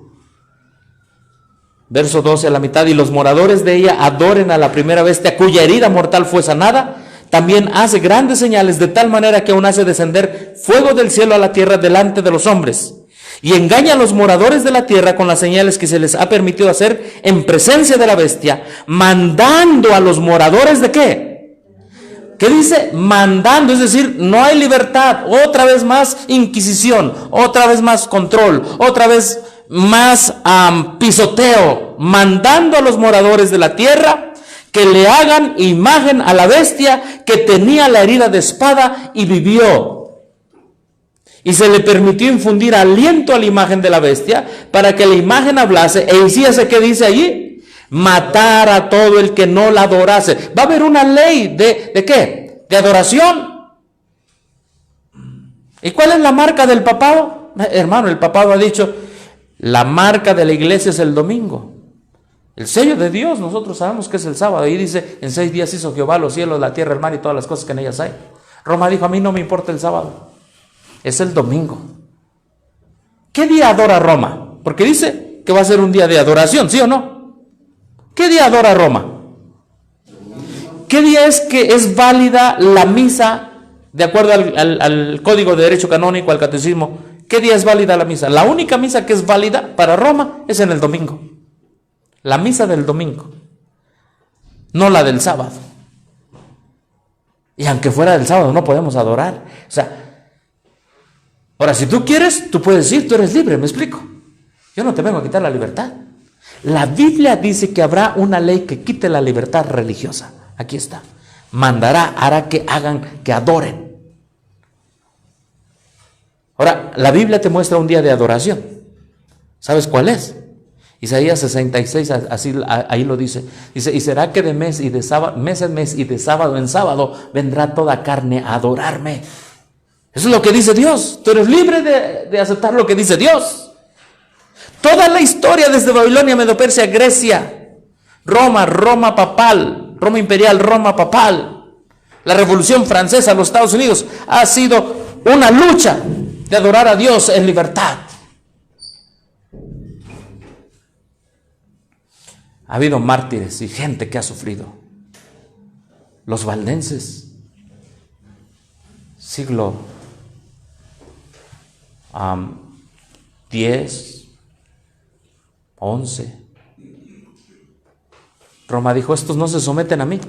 Verso 12 a la mitad, y los moradores de ella adoren a la primera bestia cuya herida mortal fue sanada. También hace grandes señales de tal manera que aún hace descender fuego del cielo a la tierra delante de los hombres. Y engaña a los moradores de la tierra con las señales que se les ha permitido hacer en presencia de la bestia, mandando a los moradores de ¿qué? ¿Qué dice? Mandando, es decir, no hay libertad. Otra vez más inquisición, otra vez más control, otra vez más pisoteo, mandando a los moradores de la tierra que le hagan imagen a la bestia que tenía la herida de espada y vivió. Y se le permitió infundir aliento a la imagen de la bestia para que la imagen hablase e hiciese, ¿qué dice allí? Matar a todo el que no la adorase. Va a haber una ley ¿de qué? De adoración. ¿Y cuál es la marca del papado? Hermano, el papado ha dicho, la marca de la iglesia es el domingo. El sello de Dios, nosotros sabemos que es el sábado. Ahí dice, en 6 días hizo Jehová los cielos, la tierra, el mar y todas las cosas que en ellas hay. Roma dijo, a mí no me importa el sábado, es el domingo. ¿Qué día adora Roma? Porque dice que va a ser un día de adoración, ¿sí o no? ¿Qué día adora Roma? ¿Qué día es que es válida la misa de acuerdo al Código de Derecho Canónico, al Catecismo? ¿Qué día es válida la misa? La única misa que es válida para Roma es en el domingo. La misa del domingo, no la del sábado. Y aunque fuera del sábado no podemos adorar. O sea, ahora si tú quieres, tú puedes ir, tú eres libre, ¿me explico? Yo no te vengo a quitar la libertad. La Biblia dice que habrá una ley que quite la libertad religiosa. Aquí está. Mandará, hará que hagan, que adoren. Ahora, la Biblia te muestra un día de adoración. ¿Sabes cuál es? Isaías 66, así, ahí lo dice. Dice, y será que de mes y de sábado, mes en mes y de sábado en sábado vendrá toda carne a adorarme. Eso es lo que dice Dios. Tú eres libre de aceptar lo que dice Dios. Toda la historia desde Babilonia, Medo-Persia, Grecia, Roma papal, Roma imperial, Roma papal, la Revolución Francesa, los Estados Unidos, ha sido una lucha de adorar a Dios en libertad. Ha habido mártires y gente que ha sufrido. Los valdenses, siglo X, XI. Roma dijo, estos no se someten a mí.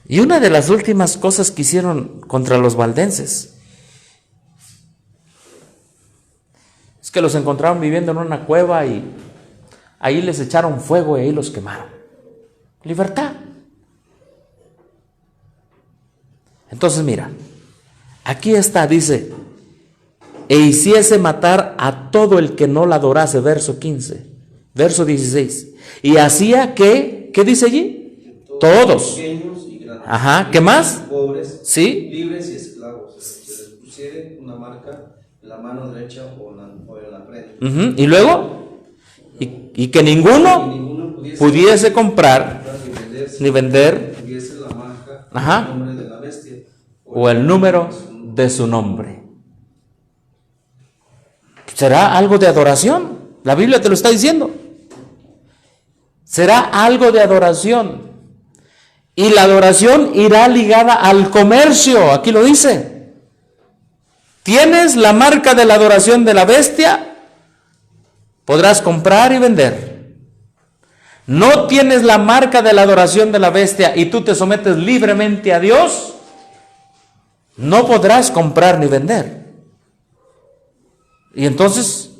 Y una de las últimas cosas que hicieron contra los valdenses es que los encontraron viviendo en una cueva y ahí les echaron fuego y ahí los quemaron. Libertad. Entonces mira, aquí está, dice, e hiciese matar a todo el que no la adorase, verso 15, verso 16. Y hacía que, ¿qué dice allí? Todos. Pequeños y grandes. Ajá, ¿qué más? Pobres, ¿Sí? libres y esclavos. Se les pusiere una marca en la mano derecha o en la frente. Y luego, y que ninguno pudiese comprar ni vender, tuviese la marca, ajá, el nombre de la bestia o el número de su nombre. ¿Será algo de adoración? La Biblia te lo está diciendo. Será algo de adoración. Y la adoración irá ligada al comercio. Aquí lo dice. ¿Tienes la marca de la adoración de la bestia? Podrás comprar y vender. ¿No tienes la marca de la adoración de la bestia y tú te sometes libremente a Dios? No podrás comprar ni vender. Y entonces,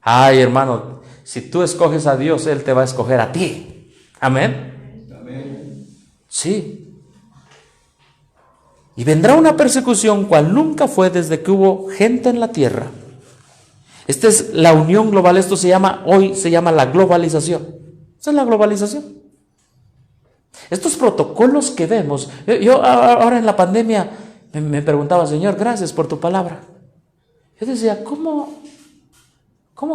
ay hermano, si tú escoges a Dios, Él te va a escoger a ti. Amén. Amén. Sí. Y vendrá una persecución cual nunca fue desde que hubo gente en la tierra. Esta es la unión global. Esto hoy se llama la globalización. Esa es la globalización. Estos protocolos que vemos. Yo ahora en la pandemia me preguntaba, Señor, gracias por tu palabra. Yo decía, ¿cómo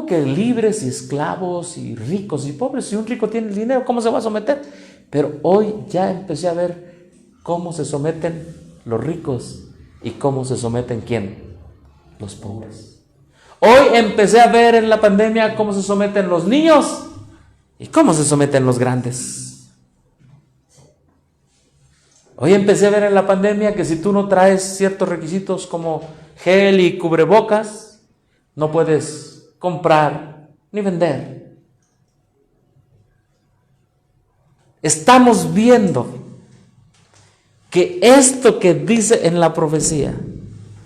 que libres y esclavos y ricos y pobres? Si un rico tiene el dinero, ¿cómo se va a someter? Pero hoy ya empecé a ver cómo se someten los ricos y cómo se someten ¿quién? Los pobres. Hoy empecé a ver en la pandemia cómo se someten los niños y cómo se someten los grandes. Hoy empecé a ver en la pandemia que si tú no traes ciertos requisitos como gel y cubrebocas, no puedes comprar ni vender. Estamos viendo que esto que dice en la profecía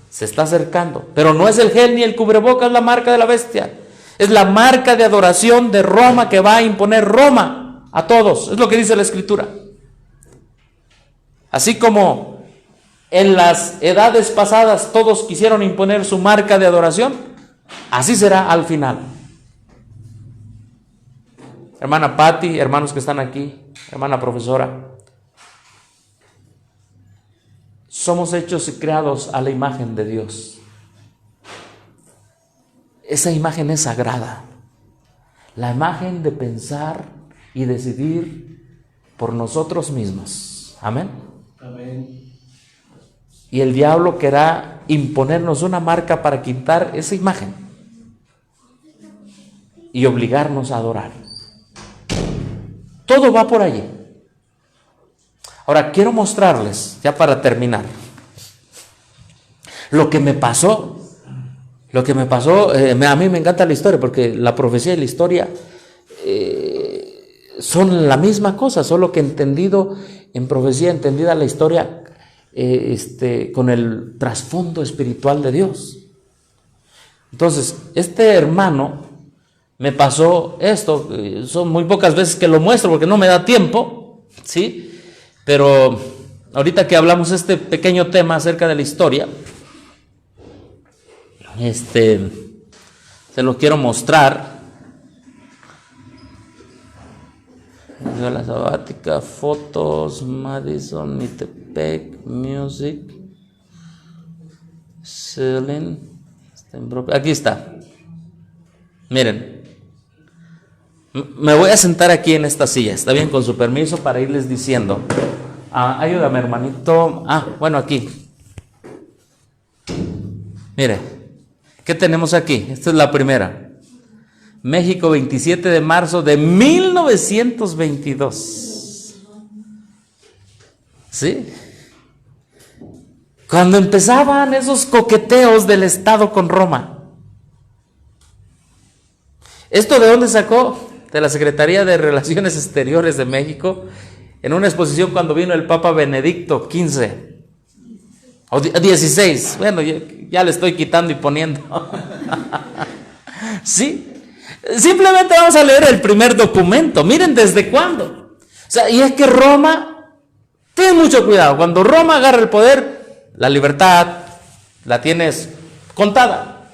se está acercando, pero no es el gel ni el cubrebocas la marca de la bestia, es la marca de adoración de Roma que va a imponer Roma a todos, es lo que dice la Escritura. Así como en las edades pasadas todos quisieron imponer su marca de adoración, así será al final. Hermana Patti, hermanos que están aquí, hermana profesora, somos hechos y creados a la imagen de Dios. Esa imagen es sagrada. La imagen de pensar y decidir por nosotros mismos. Amén. Amén. Y el diablo querrá imponernos una marca para quitar esa imagen y obligarnos a adorar. Todo va por allí. Ahora quiero mostrarles, ya para terminar, lo que me pasó. A mí me encanta la historia, porque la profecía y la historia son la misma cosa, solo que entendido en profecía, entendida la historia con el trasfondo espiritual de Dios. Entonces, este hermano me pasó esto. Son muy pocas veces que lo muestro porque no me da tiempo, ¿sí? Pero ahorita que hablamos este pequeño tema acerca de la historia, se los quiero mostrar. La sabática, fotos, Madison, Mitepec, Music, Selling. Aquí está. Miren, me voy a sentar aquí en esta silla, está bien, con su permiso, para irles diciendo. Ayúdame, hermanito. Bueno, aquí. Mire, ¿qué tenemos aquí? Esta es la primera. México, 27 de marzo de 1922. ¿Sí? Cuando empezaban esos coqueteos del Estado con Roma. ¿Esto de dónde sacó? De la Secretaría de Relaciones Exteriores de México, en una exposición cuando vino el Papa Benedicto XV, o 16, bueno, ya le estoy quitando y poniendo. ¿Sí? Simplemente vamos a leer el primer documento. Miren desde cuándo. O sea, y es que Roma, ten mucho cuidado, cuando Roma agarra el poder, la libertad la tienes contada.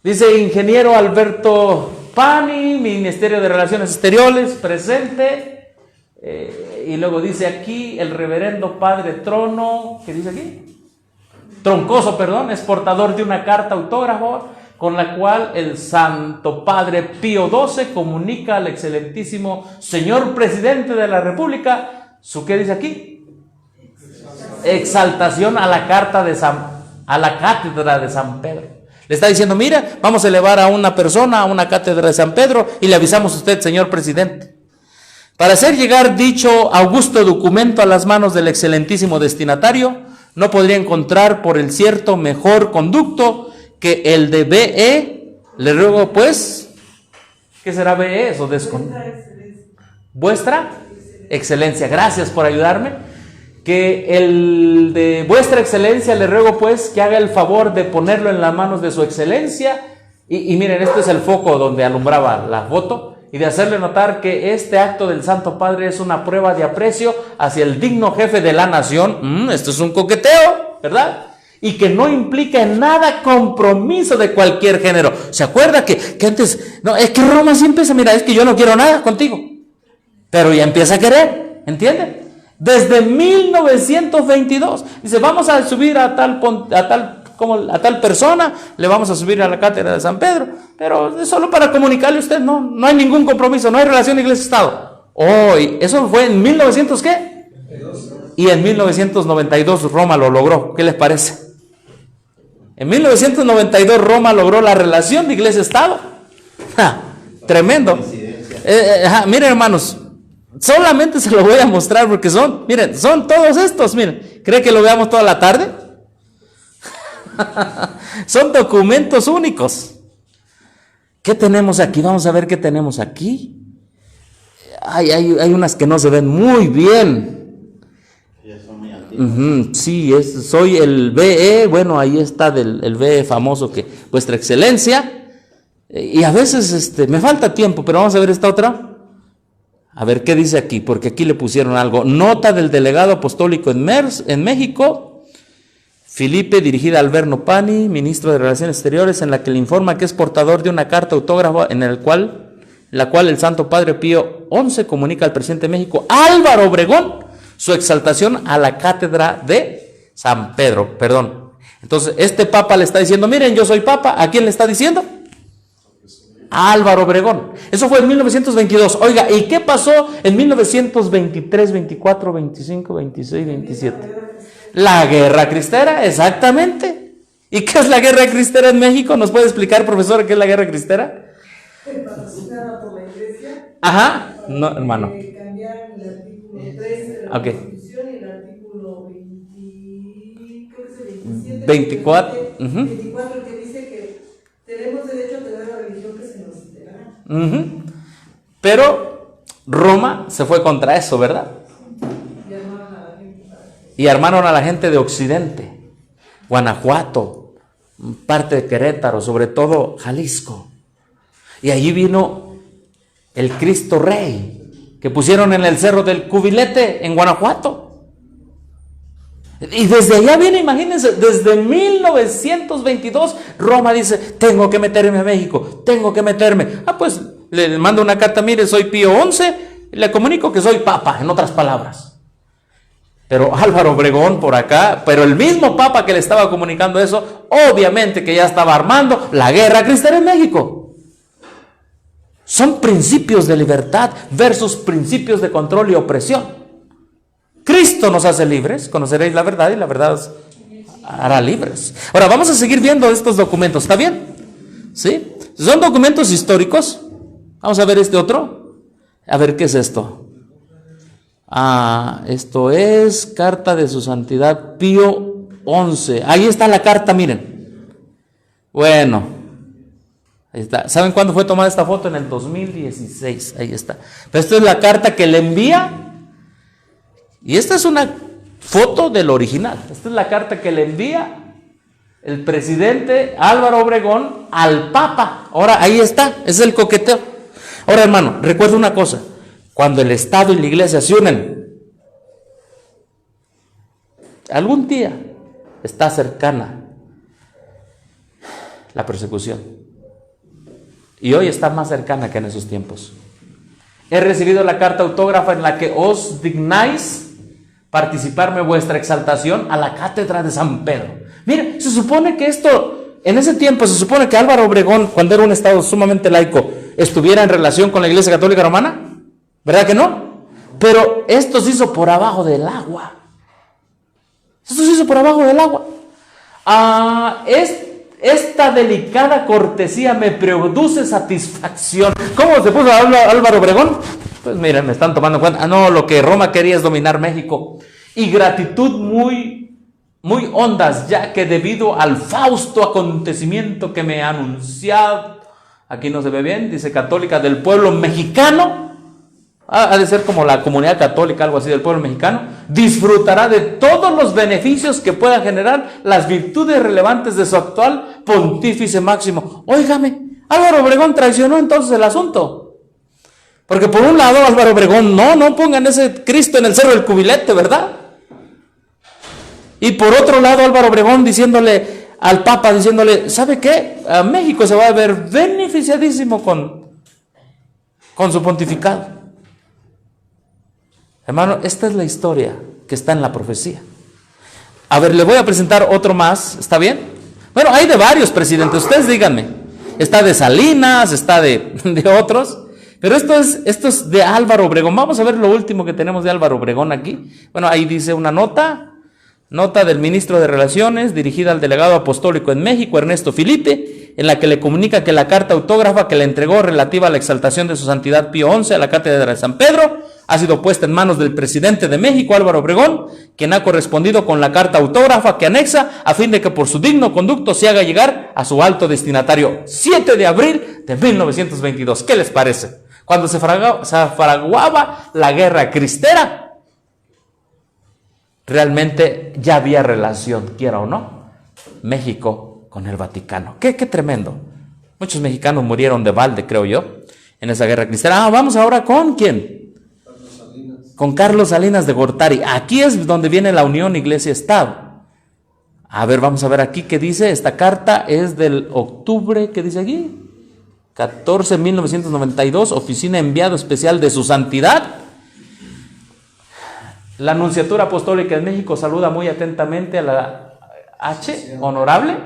Dice ingeniero Alberto Pani, Ministerio de Relaciones Exteriores, presente. Y luego dice aquí el reverendo padre Trono, ¿qué dice aquí? Troncoso, perdón, es portador de una carta autógrafo con la cual el Santo Padre Pío XII comunica al excelentísimo señor presidente de la República su, ¿qué dice aquí? Exaltación a la cátedra de San Pedro. Le está diciendo, mira, vamos a elevar a una persona a una cátedra de San Pedro y le avisamos a usted, señor presidente. Para hacer llegar dicho augusto documento a las manos del excelentísimo destinatario, no podría encontrar por el cierto mejor conducto que el de B.E. Le ruego pues, ¿qué será B.E.? Eso vuestra excelencia, gracias por ayudarme. Que el de vuestra excelencia le ruego pues que haga el favor de ponerlo en las manos de su excelencia. Y miren, este es el foco donde alumbraba la foto. Y de hacerle notar que este acto del Santo Padre es una prueba de aprecio hacia el digno jefe de la nación. Esto es un coqueteo, ¿verdad? Y que no implica en nada compromiso de cualquier género. ¿Se acuerda que antes, no, es que Roma sí empieza, mira, es que yo no quiero nada contigo, pero ya empieza a querer, ¿entiende? Desde 1922, dice, vamos a subir a tal persona, le vamos a subir a la cátedra de San Pedro, pero es solo para comunicarle a usted, no hay ningún compromiso, no hay relación iglesia-estado. Hoy, eso fue en 1900, ¿qué? 22. Y en 1992 Roma lo logró, ¿qué les parece? En 1992 Roma logró la relación de iglesia-estado. Tremendo. Miren, hermanos, solamente se lo voy a mostrar porque son todos estos, miren. ¿Cree que lo veamos toda la tarde? Son documentos únicos. ¿Qué tenemos aquí? Vamos a ver qué tenemos aquí. Hay unas que no se ven muy bien. Sí, soy el BE, bueno, ahí está el BE famoso que vuestra excelencia, y a veces me falta tiempo, pero vamos a ver esta otra, a ver qué dice aquí, porque aquí le pusieron algo, nota del delegado apostólico en México, Felipe, dirigida a Alberto Pani, ministro de Relaciones Exteriores, en la que le informa que es portador de una carta autógrafa en la cual el Santo Padre Pío XI comunica al presidente de México, Álvaro Obregón, su exaltación a la cátedra de San Pedro, perdón. Entonces, este papa le está diciendo, miren, yo soy papa. ¿A quién le está diciendo? A Álvaro Obregón. Eso fue en 1922. Oiga, ¿y qué pasó en 1923, 24, 25, 26, 27? La guerra cristera, exactamente. ¿Y qué es la guerra cristera en México? ¿Nos puede explicar, profesor, qué es la guerra cristera? Patrocinada por la iglesia. Ajá, no, hermano. Cambiaron el artículo 13 de la Ok. Constitución y el artículo 20, creo que es el 27. 24. 24 que dice que tenemos derecho a tener la religión que se nos dé la gana. Pero Roma se fue contra eso, ¿verdad? Y armaron a la gente para que... Y armaron a la gente de Occidente, Guanajuato, parte de Querétaro, sobre todo Jalisco. Y allí vino el Cristo Rey, que pusieron en el Cerro del Cubilete, en Guanajuato. Y desde allá viene, imagínense, desde 1922, Roma dice, tengo que meterme a México, tengo que meterme. Pues le mando una carta, mire, soy Pío XI, le comunico que soy papa, en otras palabras. Pero Álvaro Obregón por acá, pero el mismo papa que le estaba comunicando eso, obviamente que ya estaba armando la guerra cristera en México. Son principios de libertad versus principios de control y opresión. Cristo nos hace libres, conoceréis la verdad y la verdad os hará libres. Ahora vamos a seguir viendo estos documentos, ¿está bien? ¿Sí? Son documentos históricos. Vamos a ver este otro. A ver, ¿qué es esto? Esto es carta de su santidad Pío XI. Ahí está la carta, miren. Bueno, ahí está. ¿Saben cuándo fue tomada esta foto? En el 2016. Ahí está. Pero esta es la carta que le envía. Y esta es una foto del original. Esta es la carta que le envía el presidente Álvaro Obregón al Papa. Ahora, ahí está. Es el coqueteo. Ahora, hermano, recuerda una cosa. Cuando el Estado y la Iglesia se unen, algún día está cercana la persecución. Y hoy está más cercana que en esos tiempos. He recibido la carta autógrafa en la que os dignáis participarme vuestra exaltación a la cátedra de San Pedro. Mire, se supone que esto, en ese tiempo, se supone que Álvaro Obregón, cuando era un Estado sumamente laico, estuviera en relación con la Iglesia Católica Romana. ¿Verdad que no? Pero esto se hizo por abajo del agua. Esto se hizo por abajo del agua. Esta delicada cortesía me produce satisfacción. ¿Cómo se puso Álvaro Obregón? Pues miren, me están tomando en cuenta. No, lo que Roma quería es dominar México. Y gratitud muy hondas, ya que debido al fausto acontecimiento que me ha anunciado, aquí no se ve bien, dice católica del pueblo mexicano, ha de ser como la comunidad católica, algo así del pueblo mexicano, disfrutará de todos los beneficios que puedan generar las virtudes relevantes de su actual pontífice máximo. Óigame, Álvaro Obregón traicionó entonces el asunto. Porque por un lado Álvaro Obregón, no pongan ese Cristo en el Cerro del Cubilete, ¿verdad? Y por otro lado Álvaro Obregón diciéndole al Papa, diciéndole, ¿sabe qué? A México se va a ver beneficiadísimo con su pontificado. Hermano, esta es la historia que está en la profecía. A ver, le voy a presentar otro más, ¿está bien? Bueno, hay de varios presidentes, ustedes díganme. Está de Salinas, está de otros, pero esto es de Álvaro Obregón. Vamos a ver lo último que tenemos de Álvaro Obregón aquí. Bueno, ahí dice una nota del ministro de Relaciones dirigida al delegado apostólico en México, Ernesto Filipe, en la que le comunica que la carta autógrafa que le entregó relativa a la exaltación de su santidad Pío XI a la cátedra de San Pedro ha sido puesta en manos del presidente de México, Álvaro Obregón, quien ha correspondido con la carta autógrafa que anexa a fin de que por su digno conducto se haga llegar a su alto destinatario. 7 de abril de 1922. ¿Qué les parece? Cuando se fraguaba la guerra cristera, realmente ya había relación, quiera o no, México con el Vaticano. Qué tremendo. Muchos mexicanos murieron de balde, creo yo, en esa guerra cristera. Vamos ahora con ¿quién? Con Carlos Salinas de Gortari. Aquí es donde viene la unión Iglesia-Estado. A ver, vamos a ver aquí qué dice. Esta carta es del octubre, ¿qué dice aquí? 14 de 1992, oficina enviado especial de su santidad. La Nunciatura Apostólica en México saluda muy atentamente a la Honorable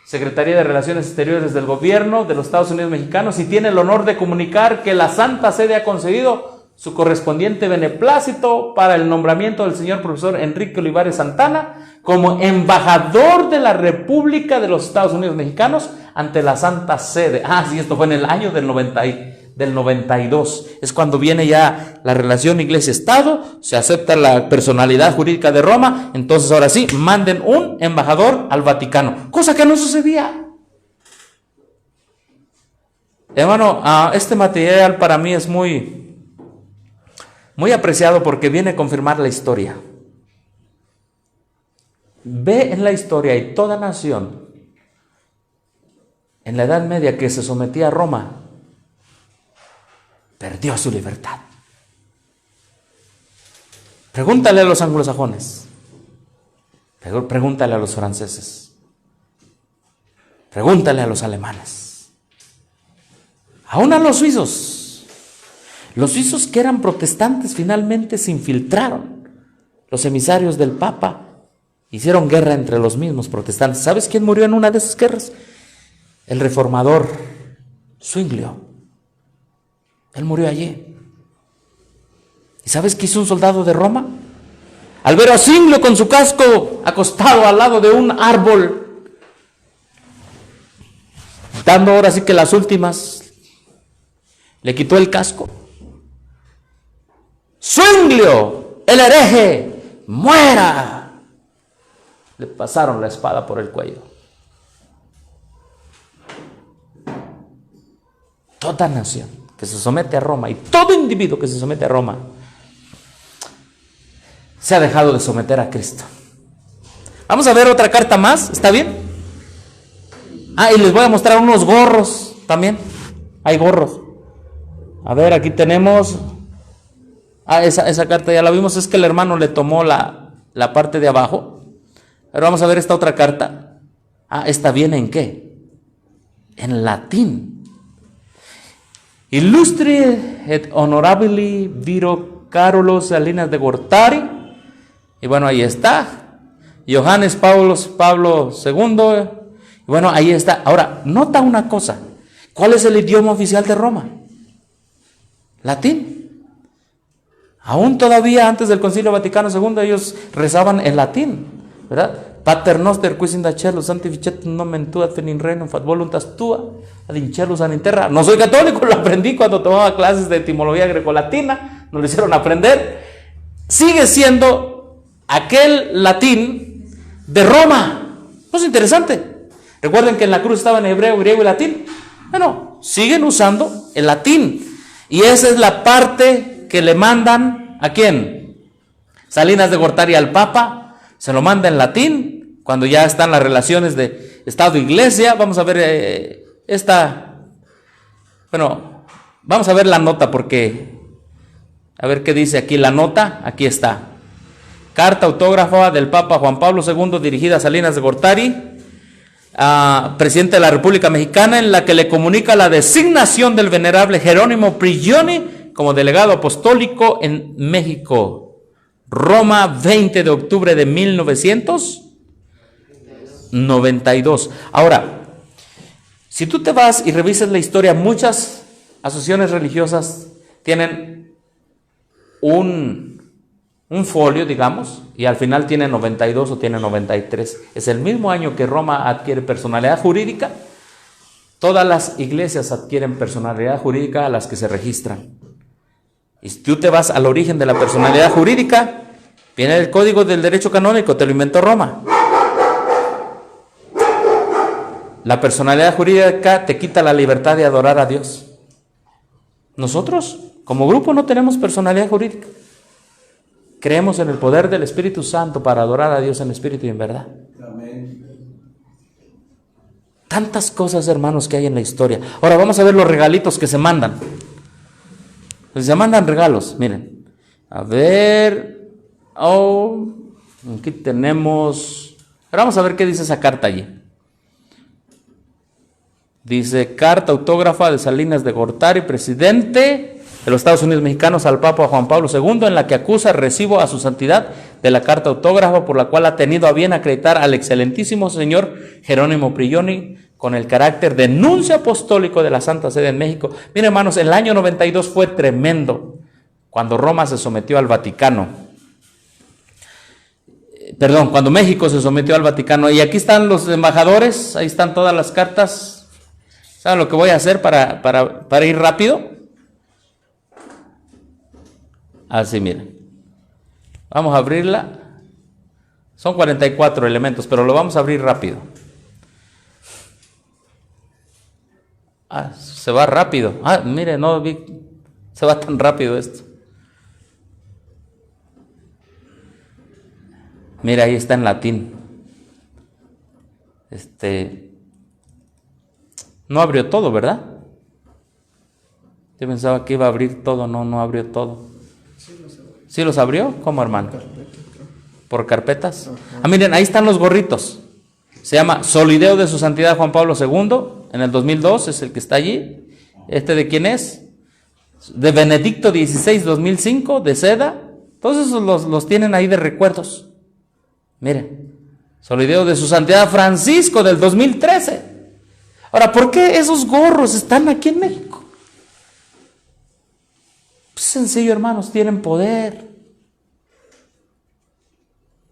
Secretaría de Relaciones Exteriores del Gobierno de los Estados Unidos Mexicanos y tiene el honor de comunicar que la Santa Sede ha concedido su correspondiente beneplácito para el nombramiento del señor profesor Enrique Olivares Santana como embajador de la República de los Estados Unidos Mexicanos ante la Santa Sede. Sí, esto fue en el año del 92. Es cuando viene ya la relación Iglesia-Estado, se acepta la personalidad jurídica de Roma, entonces ahora sí, manden un embajador al Vaticano, cosa que no sucedía. Hermano, este material para mí es muy apreciado porque viene a confirmar la historia. Ve en la historia y toda nación en la Edad Media que se sometía a Roma perdió su libertad. Pregúntale a los anglosajones, pregúntale a los franceses, pregúntale a los alemanes, aún a los suizos. Los suizos que eran protestantes finalmente se infiltraron. Los emisarios del Papa hicieron guerra entre los mismos protestantes. ¿Sabes quién murió en una de esas guerras? El reformador Zwinglio. Él murió allí. ¿Y sabes qué hizo un soldado de Roma? Al ver a Zwinglio con su casco acostado al lado de un árbol, dando ahora sí que las últimas, le quitó el casco. Zwinglio, el hereje, muera. Le pasaron la espada por el cuello. Toda nación que se somete a Roma y todo individuo que se somete a Roma se ha dejado de someter a Cristo. Vamos a ver otra carta más, ¿está bien? Y les voy a mostrar unos gorros también. Hay gorros. A ver, aquí tenemos. Esa carta ya la vimos, es que el hermano le tomó la parte de abajo. Ahora vamos a ver esta otra carta. ¿Esta viene en qué? En latín. Illustri et honorabili viro Carolo Salinas de Gortari. Y bueno, ahí está. Johannes Pablo II. Y bueno, ahí está. Ahora, nota una cosa. ¿Cuál es el idioma oficial de Roma? Latín. Aún todavía antes del Concilio Vaticano II ellos rezaban en latín, ¿verdad? Pater noster quis in da cielo sanctificetur nomen tuum ad venire regnum fat voluntas tua ad in cielo san in terra. No soy católico, lo aprendí cuando tomaba clases de etimología grecolatina, nos lo hicieron aprender. Sigue siendo aquel latín de Roma. No es interesante. Recuerden que en la cruz estaba en hebreo, griego y latín. Bueno, siguen usando el latín. Y esa es la parte que le mandan, ¿a quién? Salinas de Gortari al Papa, se lo manda en latín, cuando ya están las relaciones de Estado e Iglesia. Vamos a ver vamos a ver la nota, porque, a ver qué dice aquí la nota, aquí está. Carta autógrafa del Papa Juan Pablo II dirigida a Salinas de Gortari, presidente de la República Mexicana, en la que le comunica la designación del venerable Jerónimo Prigioni como delegado apostólico en México. Roma, 20 de octubre de 1992. Ahora, si tú te vas y revisas la historia, muchas asociaciones religiosas tienen un folio, digamos, y al final tiene 92 o tiene 93. Es el mismo año que Roma adquiere personalidad jurídica. Todas las iglesias adquieren personalidad jurídica a las que se registran. Y si tú te vas al origen de la personalidad jurídica, viene el Código del Derecho Canónico, te lo inventó Roma. La personalidad jurídica te quita la libertad de adorar a Dios. Nosotros, como grupo, no tenemos personalidad jurídica. Creemos en el poder del Espíritu Santo para adorar a Dios en espíritu y en verdad. Amén. Tantas cosas, hermanos, que hay en la historia. Ahora vamos a ver los regalitos que se mandan. Pues se mandan regalos, miren. A ver. Aquí tenemos. Pero vamos a ver qué dice esa carta allí. Dice: carta autógrafa de Salinas de Gortari, presidente de los Estados Unidos Mexicanos, al Papa Juan Pablo II, en la que acusa recibo a su santidad de la carta autógrafa por la cual ha tenido a bien acreditar al excelentísimo señor Jerónimo Prigioni con el carácter de nuncio apostólico de la Santa Sede en México. Miren, hermanos, el año 92 fue tremendo cuando Roma se sometió al Vaticano. Perdón, cuando México se sometió al Vaticano. Y aquí están los embajadores, ahí están todas las cartas. ¿Saben lo que voy a hacer para ir rápido? Así, miren. Vamos a abrirla. Son 44 elementos, pero lo vamos a abrir rápido. Se va rápido. Mire, no vi, se va tan rápido esto. Mira, ahí está en latín. No abrió todo, ¿verdad? Yo pensaba que iba a abrir todo, no abrió todo. ¿Sí los abrió? ¿Cómo, hermano? ¿Por carpetas? Miren, ahí están los gorritos. Se llama Solideo de su Santidad Juan Pablo II, en el 2002, es el que está allí. ¿De quién es? De Benedicto XVI, 2005, de seda. Todos esos los tienen ahí de recuerdos. Miren, Solideo de su Santidad Francisco, del 2013. Ahora, ¿por qué esos gorros están aquí en México? Pues sencillo, hermanos, tienen poder.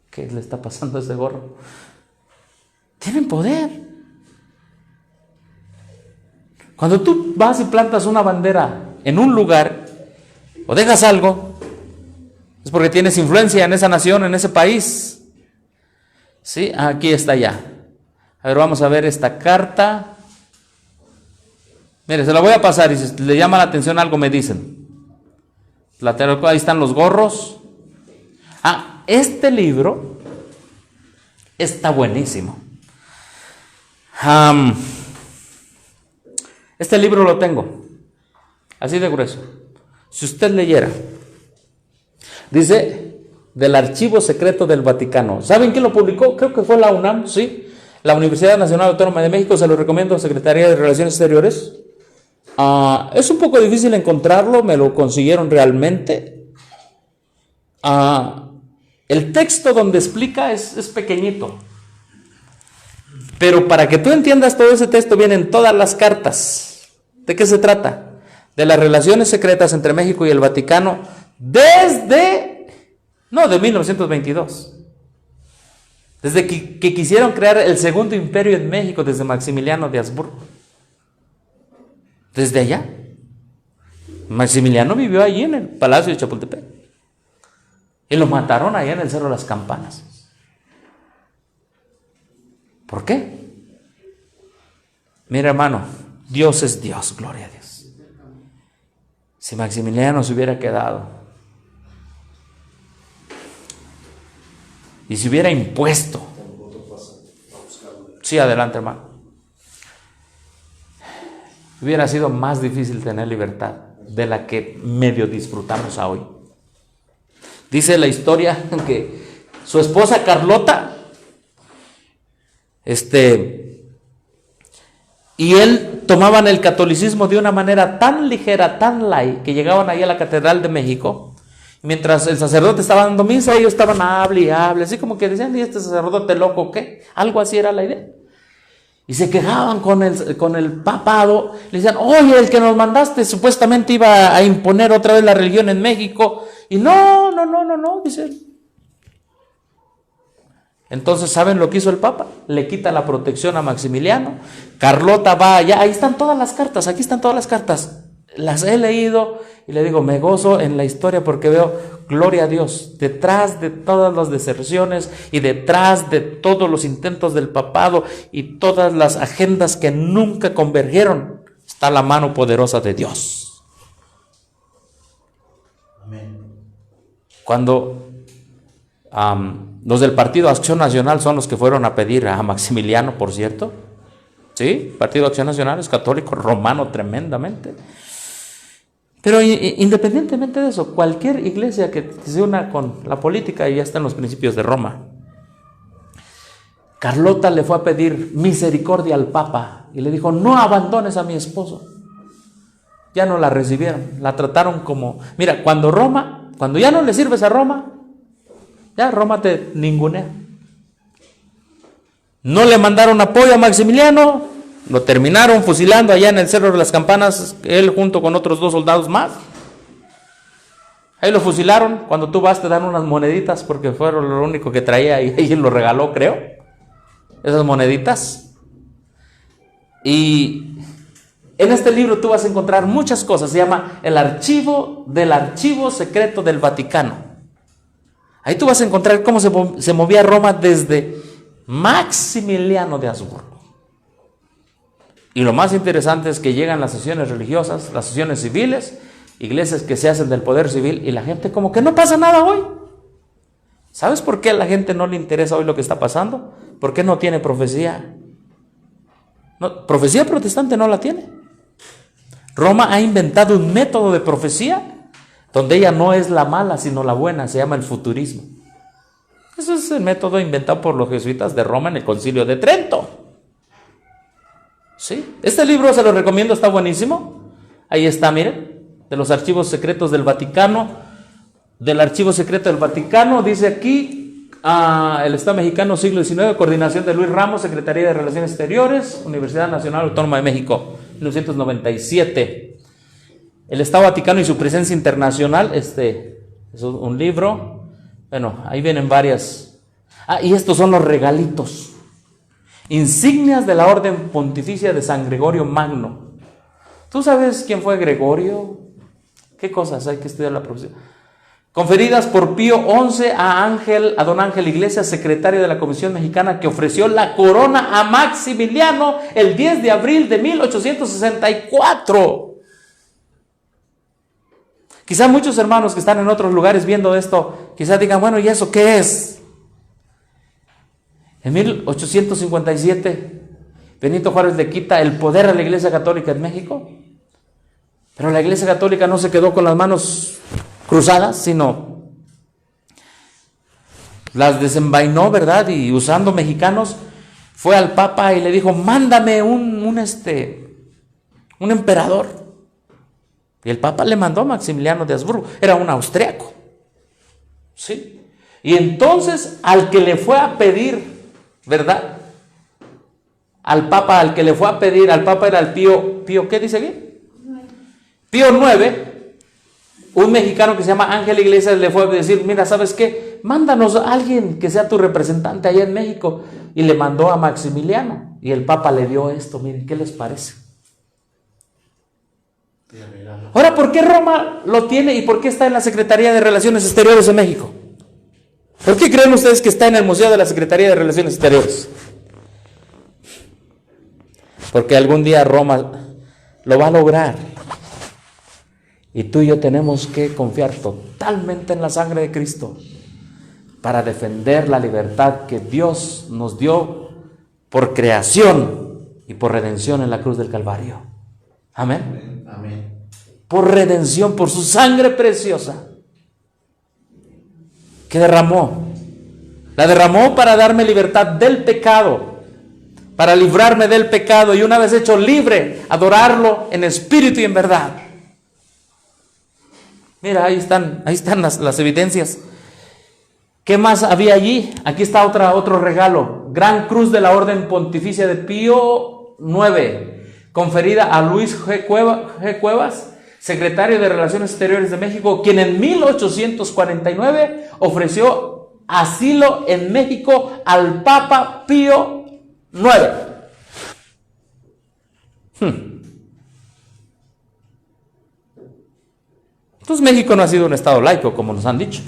¿Qué le está pasando a ese gorro? Tienen poder. Cuando tú vas y plantas una bandera en un lugar o dejas algo, es porque tienes influencia en esa nación, en ese país. Sí, aquí está ya. A ver, vamos a ver esta carta. Mire, se la voy a pasar y si le llama la atención algo me dicen. Ahí están los gorros. Este libro está buenísimo. Este libro lo tengo así de grueso. Si usted leyera, dice del Archivo Secreto del Vaticano. ¿Saben quién lo publicó? Creo que fue la UNAM, sí. La Universidad Nacional Autónoma de México, se lo recomiendo, Secretaría de Relaciones Exteriores. Es un poco difícil encontrarlo, me lo consiguieron realmente. El texto donde explica es pequeñito. Pero para que tú entiendas todo ese texto vienen todas las cartas. ¿De qué se trata? De las relaciones secretas entre México y el Vaticano de 1922. Desde que quisieron crear el segundo imperio en México, desde Maximiliano de Habsburgo. Desde allá. Maximiliano vivió allí en el Palacio de Chapultepec. Y lo mataron allá en el Cerro de las Campanas. ¿Por qué? Mira, hermano, Dios es Dios, gloria a Dios. Si Maximiliano se hubiera quedado y se hubiera impuesto. Sí, adelante, hermano. Hubiera sido más difícil tener libertad de la que medio disfrutamos a hoy. Dice la historia que su esposa Carlota, y él tomaban el catolicismo de una manera tan ligera, tan light, que llegaban ahí a la Catedral de México. Mientras el sacerdote estaba dando misa, ellos estaban hable y hable, así como que decían, ¿y este sacerdote loco qué? Algo así era la idea. Y se quejaban con el papado, le decían, oye, el que nos mandaste supuestamente iba a imponer otra vez la religión en México. Y no, dice él. Entonces, ¿saben lo que hizo el Papa? Le quita la protección a Maximiliano. Carlota va allá, ahí están todas las cartas, aquí están todas las cartas. Las he leído y le digo, me gozo en la historia porque veo, gloria a Dios, detrás de todas las deserciones y detrás de todos los intentos del papado y todas las agendas que nunca convergieron, está la mano poderosa de Dios. Amén. Cuando los del Partido Acción Nacional son los que fueron a pedir a Maximiliano, por cierto. Sí, Partido Acción Nacional es católico, romano tremendamente. Pero independientemente de eso, cualquier iglesia que se una con la política ya está en los principios de Roma. Carlota le fue a pedir misericordia al Papa y le dijo, no abandones a mi esposo. Ya no la recibieron, la trataron como... Mira, cuando ya no le sirves a Roma, ya Roma te ningunea. No le mandaron apoyo a Maximiliano, lo terminaron fusilando allá en el Cerro de las Campanas, él junto con otros 2 soldados más. Ahí lo fusilaron. Cuando tú vas te dan unas moneditas porque fueron lo único que traía y él lo regaló, creo. Esas moneditas. Y en este libro tú vas a encontrar muchas cosas. Se llama El archivo del archivo secreto del Vaticano. Ahí tú vas a encontrar cómo se movía Roma desde Maximiliano de Habsburgo. Y lo más interesante es que llegan las sesiones religiosas, las sesiones civiles, iglesias que se hacen del poder civil y la gente como que no pasa nada hoy. ¿Sabes por qué a la gente no le interesa hoy lo que está pasando? Porque no tiene profecía. No, profecía protestante no la tiene. Roma ha inventado un método de profecía donde ella no es la mala sino la buena, se llama el futurismo. Ese es el método inventado por los jesuitas de Roma en el Concilio de Trento. ¿Sí? Este libro se lo recomiendo, está buenísimo. Ahí está, miren, de los archivos secretos del Vaticano. Del archivo secreto del Vaticano, dice aquí, el Estado mexicano, siglo XIX, coordinación de Luis Ramos, Secretaría de Relaciones Exteriores, Universidad Nacional Autónoma de México, 1997. El Estado Vaticano y su presencia internacional, es un libro. Bueno, ahí vienen varias. Y estos son los regalitos. Insignias de la Orden Pontificia de San Gregorio Magno. ¿Tú sabes quién fue Gregorio? ¿Qué cosas hay que estudiar la profesión? Conferidas por Pío XI a don Ángel Iglesias, secretario de la Comisión Mexicana, que ofreció la corona a Maximiliano el 10 de abril de 1864. Quizá muchos hermanos que están en otros lugares viendo esto, quizá digan, bueno, ¿y eso qué es? En 1857, Benito Juárez le quita el poder a la Iglesia Católica en México, pero la Iglesia Católica no se quedó con las manos cruzadas, sino las desenvainó, ¿verdad? Y usando mexicanos, fue al Papa y le dijo, mándame un emperador. Y el Papa le mandó a Maximiliano de Habsburgo, era un austriaco, ¿sí? Y entonces al que le fue a pedir, ¿verdad? Al Papa era el Pío, ¿qué dice aquí? Pío IX, un mexicano que se llama Ángel Iglesias le fue a decir, mira, ¿sabes qué? Mándanos a alguien que sea tu representante allá en México. Y le mandó a Maximiliano. Y el Papa le dio esto, miren, ¿qué les parece? Ahora, ¿por qué Roma lo tiene y por qué está en la Secretaría de Relaciones Exteriores de México? ¿Por qué creen ustedes que está en el Museo de la Secretaría de Relaciones Exteriores? Porque algún día Roma lo va a lograr. Y tú y yo tenemos que confiar totalmente en la sangre de Cristo para defender la libertad que Dios nos dio por creación y por redención en la cruz del Calvario. Amén. Amén. Por redención, por su sangre preciosa que derramó. La derramó para darme libertad del pecado, para librarme del pecado y una vez hecho libre, adorarlo en espíritu y en verdad. Mira, ahí están las evidencias. ¿Qué más había allí? Aquí está otro regalo. Gran Cruz de la Orden Pontificia de Pío IX, conferida a Luis G. Cuevas, secretario de Relaciones Exteriores de México, quien en 1849 ofreció asilo en México al Papa Pío IX. Entonces México no ha sido un estado laico, como nos han dicho.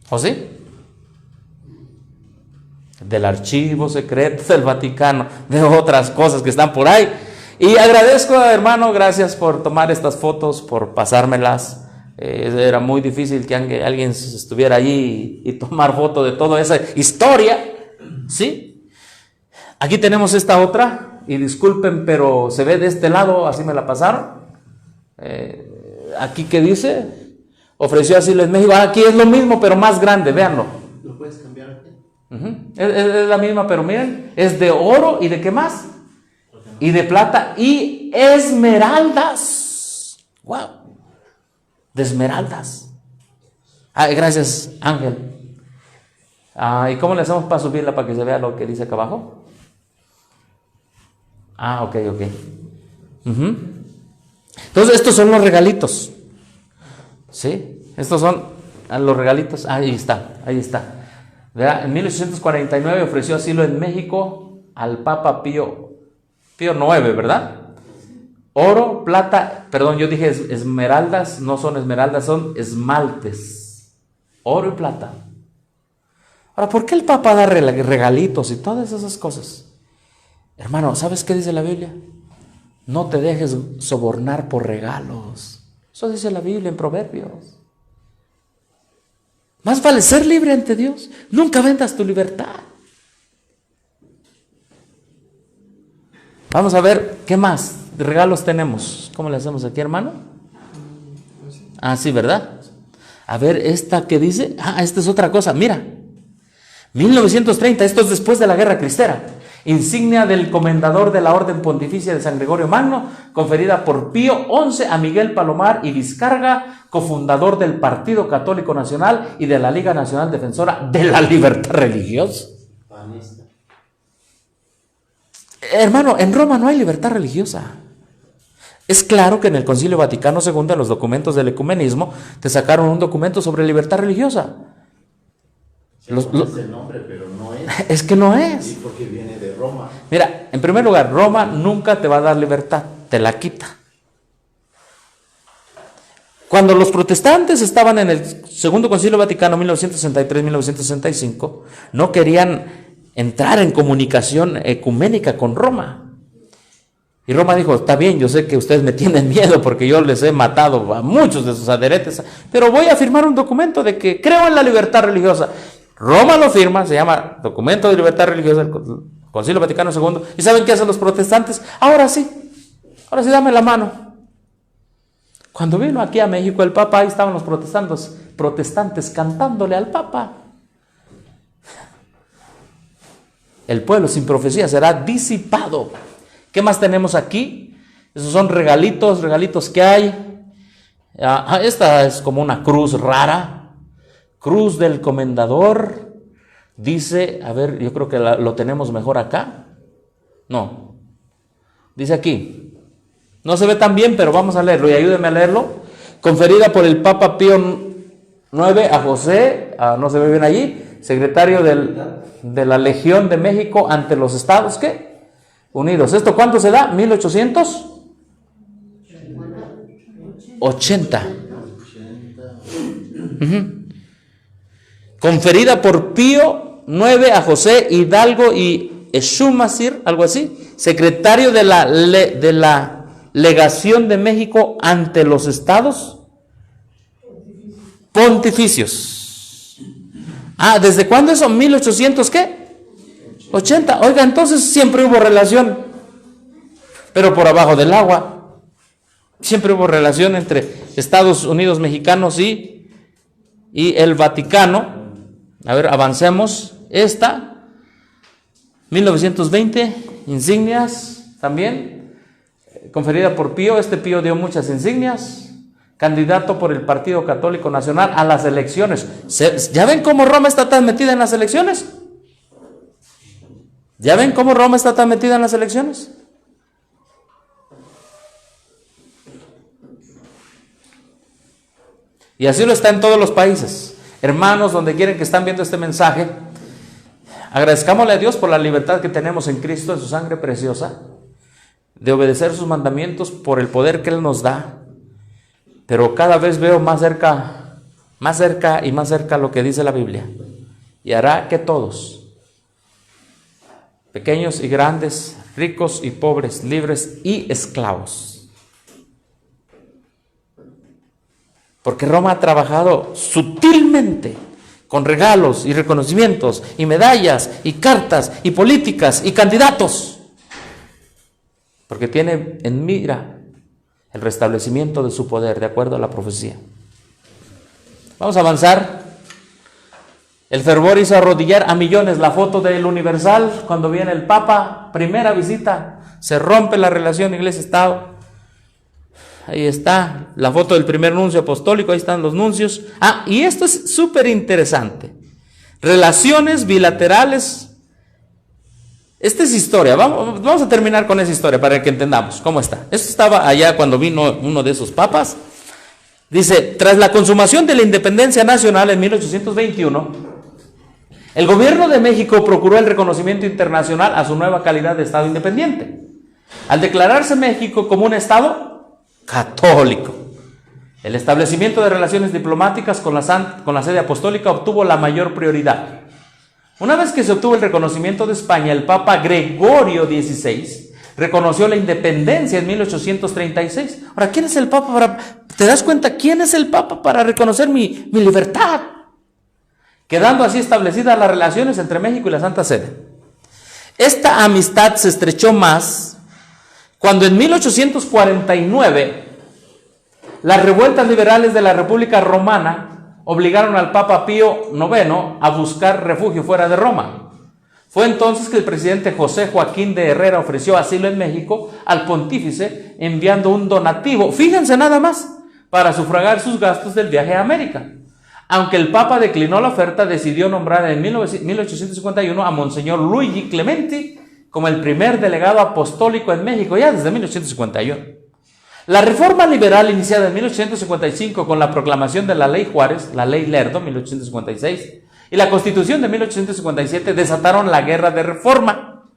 ¿O sí? Del archivo secreto del Vaticano, de otras cosas que están por ahí. Y agradezco, hermano, gracias por tomar estas fotos, por pasármelas. Era muy difícil que alguien estuviera allí y tomar foto de toda esa historia. ¿Sí? Aquí tenemos esta otra, y disculpen, pero se ve de este lado, así me la pasaron. Aquí que dice, ofreció asilo en México. Aquí es lo mismo, pero más grande, véanlo. ¿Lo puedes cambiar aquí? Es la misma, pero miren, es de oro y de qué más, y de plata y esmeraldas. Wow, de esmeraldas. Gracias, Ángel. ¿Y cómo le hacemos para subirla para que se vea lo que dice acá abajo? Ok. Entonces estos son los regalitos. ¿Sí? Estos son los regalitos. Ahí está, ahí está. ¿Verdad? En 1849 ofreció asilo en México al Papa Pío IX, ¿verdad? Oro, plata, perdón, yo dije esmeraldas, no son esmeraldas, son esmaltes. Oro y plata. Ahora, ¿por qué el Papa da regalitos y todas esas cosas? Hermano, ¿sabes qué dice la Biblia? No te dejes sobornar por regalos. Eso dice la Biblia en Proverbios. Más vale ser libre ante Dios. Nunca vendas tu libertad. Vamos a ver qué más regalos tenemos. ¿Cómo le hacemos aquí, hermano? Ah, sí, ¿verdad? A ver, esta que dice. Ah, esta es otra cosa. Mira, 1930, esto es después de la Guerra Cristera. Insignia del Comendador de la Orden Pontificia de San Gregorio Magno, conferida por Pío XI a Miguel Palomar y Vizcarga, cofundador del Partido Católico Nacional y de la Liga Nacional Defensora de la Libertad Religiosa. Panista. Hermano, en Roma no hay libertad religiosa. Es claro que en el Concilio Vaticano II, en los documentos del ecumenismo, te sacaron un documento sobre libertad religiosa. Es el nombre, pero no es. Es que no es. Sí, porque viene de Roma. Mira, en primer lugar, Roma nunca te va a dar libertad, te la quita. Cuando los protestantes estaban en el Segundo Concilio Vaticano, 1963-1965, no querían entrar en comunicación ecuménica con Roma. Y Roma dijo, está bien, yo sé que ustedes me tienen miedo porque yo les he matado a muchos de sus adherentes, pero voy a firmar un documento de que creo en la libertad religiosa. Roma lo firma, se llama Documento de Libertad Religiosa del Concilio Vaticano II. ¿Y saben qué hacen los protestantes? Ahora sí, dame la mano. Cuando vino aquí a México el Papa, ahí estaban los protestantes cantándole al Papa. El pueblo sin profecía será disipado. ¿Qué más tenemos aquí? Esos son regalitos que hay. Esta es como una cruz rara. Cruz del Comendador. Dice, a ver, yo creo que lo tenemos mejor acá. No. Dice aquí. No se ve tan bien, pero vamos a leerlo y ayúdenme a leerlo. Conferida por el Papa Pío IX a José, no se ve bien allí, secretario de la Legión de México ante los Estados, ¿qué? Unidos. ¿Esto cuánto se da? 1880. Conferida por Pío IX a José Hidalgo y Eschumacher, algo así, secretario de la Legación de México ante los Estados Pontificios. ¿Desde cuándo eso? 1800, ¿qué? 80. Oiga, entonces siempre hubo relación, pero por abajo del agua. Siempre hubo relación entre Estados Unidos mexicanos y el Vaticano. A ver, avancemos. Esta, 1920, insignias también, conferida por Pío. Este Pío dio muchas insignias. Candidato por el Partido Católico Nacional a las elecciones. ¿Ya ven cómo Roma está tan metida en las elecciones? ¿Ya ven cómo Roma está tan metida en las elecciones? Y así lo está en todos los países. Hermanos, donde quieren que están viendo este mensaje, agradezcámosle a Dios por la libertad que tenemos en Cristo, en su sangre preciosa, de obedecer sus mandamientos por el poder que Él nos da. Pero cada vez veo más cerca y más cerca lo que dice la Biblia. Y hará que todos, pequeños y grandes, ricos y pobres, libres y esclavos. Porque Roma ha trabajado sutilmente con regalos y reconocimientos y medallas y cartas y políticas y candidatos. Porque tiene en mira el restablecimiento de su poder de acuerdo a la profecía. Vamos a avanzar. El fervor hizo arrodillar a millones. La foto del Universal cuando viene el Papa, primera visita, se rompe la relación Iglesia-Estado. Ahí está la foto del primer nuncio apostólico, ahí están los nuncios. Y esto es súper interesante. Relaciones bilaterales. Esta es historia. Vamos a terminar con esa historia para que entendamos cómo está. Esto estaba allá cuando vino uno de esos papas. Dice, tras la consumación de la independencia nacional en 1821, el gobierno de México procuró el reconocimiento internacional a su nueva calidad de Estado independiente, al declararse México como un Estado católico. El establecimiento de relaciones diplomáticas con la sede apostólica obtuvo la mayor prioridad. Una vez que se obtuvo el reconocimiento de España, el Papa Gregorio XVI reconoció la independencia en 1836. Ahora, ¿quién es el Papa para... ¿Te das cuenta? ¿Quién es el Papa para reconocer mi libertad? Quedando así establecidas las relaciones entre México y la Santa Sede. Esta amistad se estrechó más cuando en 1849 las revueltas liberales de la República Romana obligaron al Papa Pío IX a buscar refugio fuera de Roma. Fue entonces que el presidente José Joaquín de Herrera ofreció asilo en México al pontífice enviando un donativo, fíjense nada más, para sufragar sus gastos del viaje a América. Aunque el Papa declinó la oferta, decidió nombrar en 1851 a Monseñor Luigi Clementi como el primer delegado apostólico en México, ya desde 1851. La reforma liberal iniciada en 1855 con la proclamación de la Ley Juárez, la Ley Lerdo, 1856, y la Constitución de 1857 desataron la Guerra de Reforma,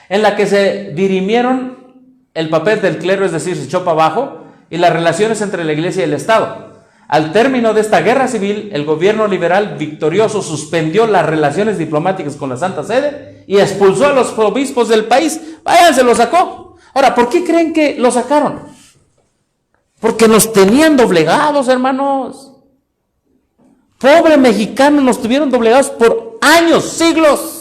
en la que se dirimieron el papel del clero, es decir, se echó para abajo, y las relaciones entre la Iglesia y el Estado. Al término de esta guerra civil, el gobierno liberal victorioso suspendió las relaciones diplomáticas con la Santa Sede y expulsó a los obispos del país. Vayan, se lo sacó. Ahora, ¿por qué creen que lo sacaron? Porque nos tenían doblegados, hermanos. Pobre mexicano, nos tuvieron doblegados por años, siglos.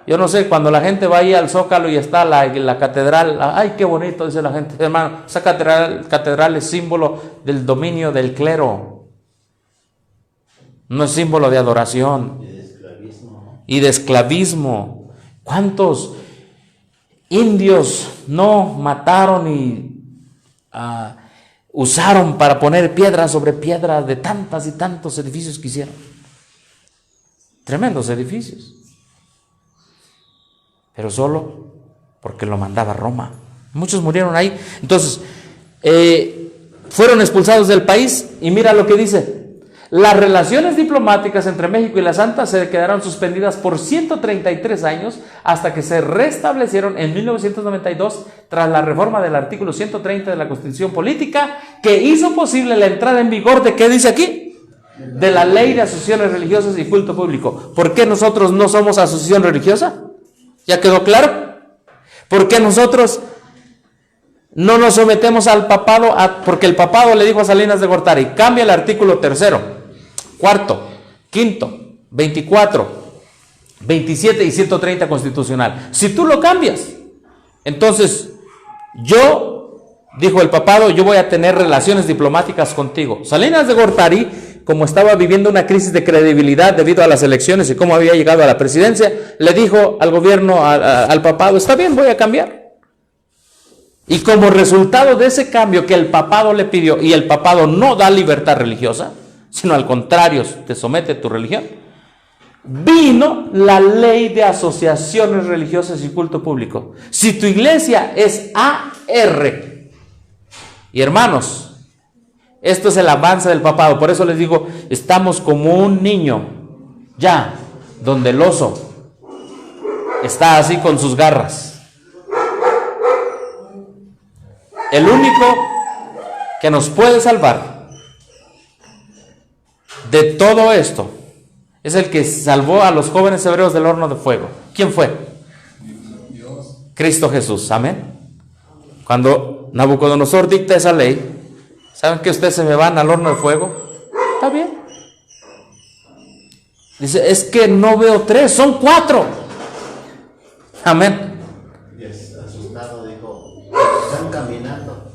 Yo no sé, cuando la gente va ahí al Zócalo y está la catedral, ay, qué bonito, dice la gente, hermano, esa catedral es símbolo del dominio del clero. No es símbolo de adoración. Y de esclavismo. ¿Cuántos indios no mataron y usaron para poner piedra sobre piedra de tantas y tantos edificios que hicieron? Tremendos edificios. Pero solo porque lo mandaba Roma. Muchos murieron ahí. Entonces, fueron expulsados del país y mira lo que dice. Las relaciones diplomáticas entre México y la Santa Sede quedaron suspendidas por 133 años hasta que se restablecieron en 1992 tras la reforma del artículo 130 de la Constitución Política que hizo posible la entrada en vigor de, ¿qué dice aquí? De la Ley de Asociaciones Religiosas y Culto Público. ¿Por qué nosotros no somos asociación religiosa? ¿Ya quedó claro? ¿Por qué nosotros no nos sometemos al papado? Porque el papado le dijo a Salinas de Gortari, cambia el artículo 3º, 4º, 5º, 24, 27 y 130 constitucional. Si tú lo cambias, entonces dijo el papado, yo voy a tener relaciones diplomáticas contigo. Salinas de Gortari, como estaba viviendo una crisis de credibilidad debido a las elecciones y cómo había llegado a la presidencia, le dijo al gobierno, al papado, está bien, voy a cambiar. Y como resultado de ese cambio que el papado le pidió, y el papado no da libertad religiosa, sino al contrario, te somete a tu religión, vino la Ley de Asociaciones Religiosas y Culto Público. Si tu iglesia es AR, y hermanos, esto es el avance del papado, por eso les digo, estamos como un niño, ya, donde el oso está así con sus garras. El único que nos puede salvar de todo esto es el que salvó a los jóvenes hebreos del horno de fuego. ¿Quién fue? Dios. Cristo Jesús, amén. Cuando Nabucodonosor dicta esa ley, ¿saben que ustedes se me van al horno de fuego? Está bien. Dice, es que no veo 3, son 4. Amén. Y asustado dijo, están caminando.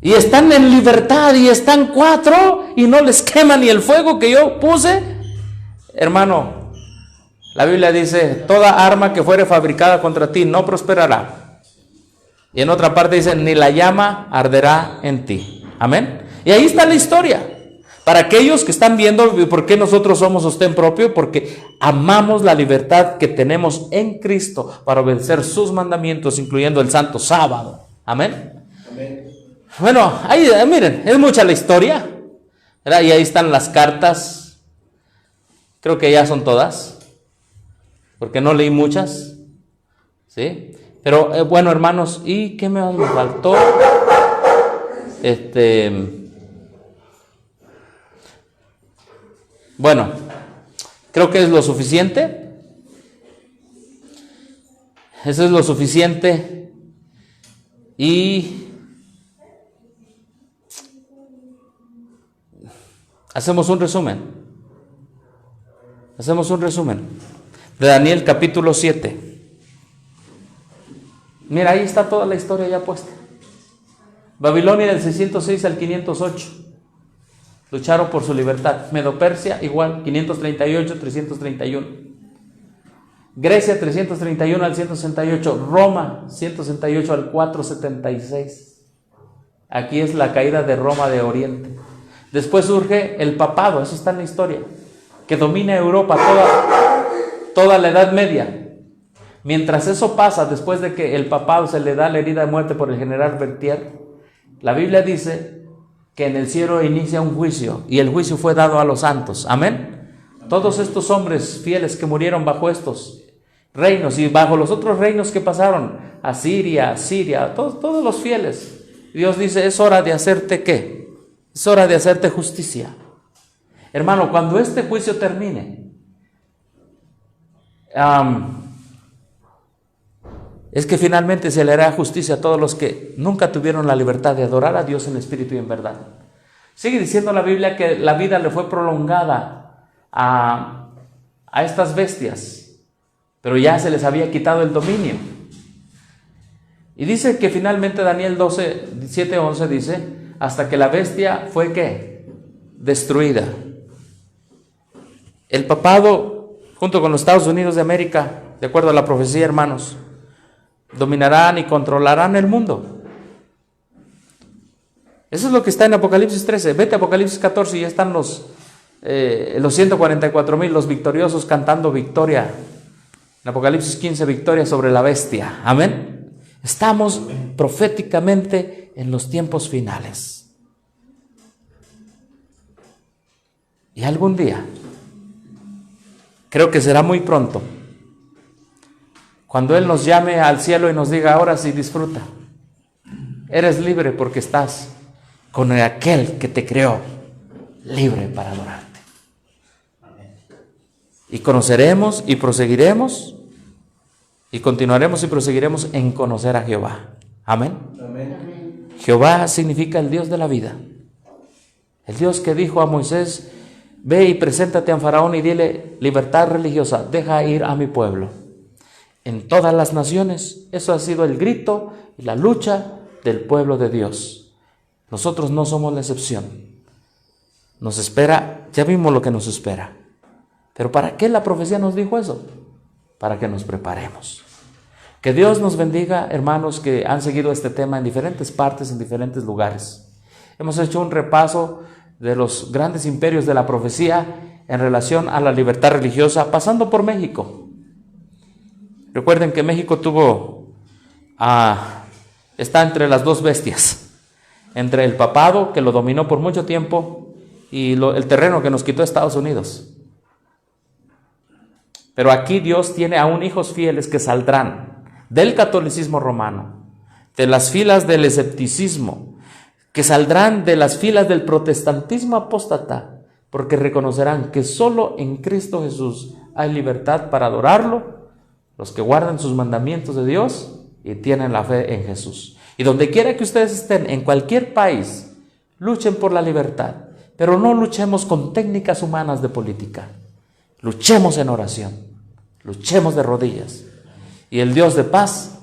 Y están en libertad y están 4 y no les quema ni el fuego que yo puse. Hermano, la Biblia dice, toda arma que fuere fabricada contra ti no prosperará. Y en otra parte dice, ni la llama arderá en ti. Amén. Y ahí está la historia. Para aquellos que están viendo por qué nosotros somos sostén propio, porque amamos la libertad que tenemos en Cristo para obedecer sus mandamientos, incluyendo el santo sábado. Amén. Amén. Bueno, ahí miren, es mucha la historia, ¿verdad? Y ahí están las cartas. Creo que ya son todas, porque no leí muchas, ¿sí? Pero bueno, hermanos, ¿y qué me faltó? Bueno, creo que es lo suficiente. Eso es lo suficiente. Y hacemos un resumen. Hacemos un resumen de Daniel capítulo 7. Mira, ahí está toda la historia ya puesta. Babilonia del 606 al 508. Lucharon por su libertad. Medo-Persia igual, 538, 331. Grecia 331 al 168. Roma 168 al 476. Aquí es la caída de Roma de Oriente. Después surge el papado, eso está en la historia, que domina Europa toda la Edad Media. Mientras eso pasa, después de que el papado se le da la herida de muerte por el general Berthier, la Biblia dice que en el cielo inicia un juicio, y el juicio fue dado a los santos. Amén. Todos estos hombres fieles que murieron bajo estos reinos y bajo los otros reinos que pasaron, Asiria, Siria, todos los fieles, Dios dice, es hora de hacerte ¿qué? Es hora de hacerte justicia. Hermano, cuando este juicio termine, es que finalmente se le hará justicia a todos los que nunca tuvieron la libertad de adorar a Dios en espíritu y en verdad. Sigue diciendo la Biblia que la vida le fue prolongada a estas bestias, pero ya se les había quitado el dominio. Y dice que finalmente Daniel 7:11 dice, hasta que la bestia fue ¿qué? Destruida. El papado, junto con los Estados Unidos de América, de acuerdo a la profecía, hermanos, dominarán y controlarán el mundo. Eso es lo que está en Apocalipsis 13. Vete a Apocalipsis 14 y ya están los 144,000, los victoriosos cantando victoria. En Apocalipsis 15, victoria sobre la bestia. Amén. Estamos proféticamente en los tiempos finales. Y algún día, creo que será muy pronto, cuando Él nos llame al cielo y nos diga, ahora sí disfruta. Eres libre porque estás con aquel que te creó, libre para adorarte. Y conoceremos y proseguiremos y continuaremos y proseguiremos en conocer a Jehová. Amén. Amén. Jehová significa el Dios de la vida. El Dios que dijo a Moisés, ve y preséntate a Faraón y dile, libertad religiosa, deja ir a mi pueblo. En todas las naciones, eso ha sido el grito y la lucha del pueblo de Dios. Nosotros no somos la excepción. Nos espera, ya vimos lo que nos espera. Pero ¿para qué la profecía nos dijo eso? Para que nos preparemos. Que Dios nos bendiga, hermanos que han seguido este tema en diferentes partes, en diferentes lugares. Hemos hecho un repaso de los grandes imperios de la profecía en relación a la libertad religiosa, pasando por México. Recuerden que México está entre las dos bestias, entre el papado, que lo dominó por mucho tiempo, y el terreno que nos quitó Estados Unidos. Pero aquí Dios tiene aún hijos fieles que saldrán del catolicismo romano, de las filas del escepticismo, que saldrán de las filas del protestantismo apóstata, porque reconocerán que solo en Cristo Jesús hay libertad para adorarlo, los que guardan sus mandamientos de Dios y tienen la fe en Jesús. Y donde quiera que ustedes estén, en cualquier país, luchen por la libertad, pero no luchemos con técnicas humanas de política. Luchemos en oración, luchemos de rodillas, y el Dios de paz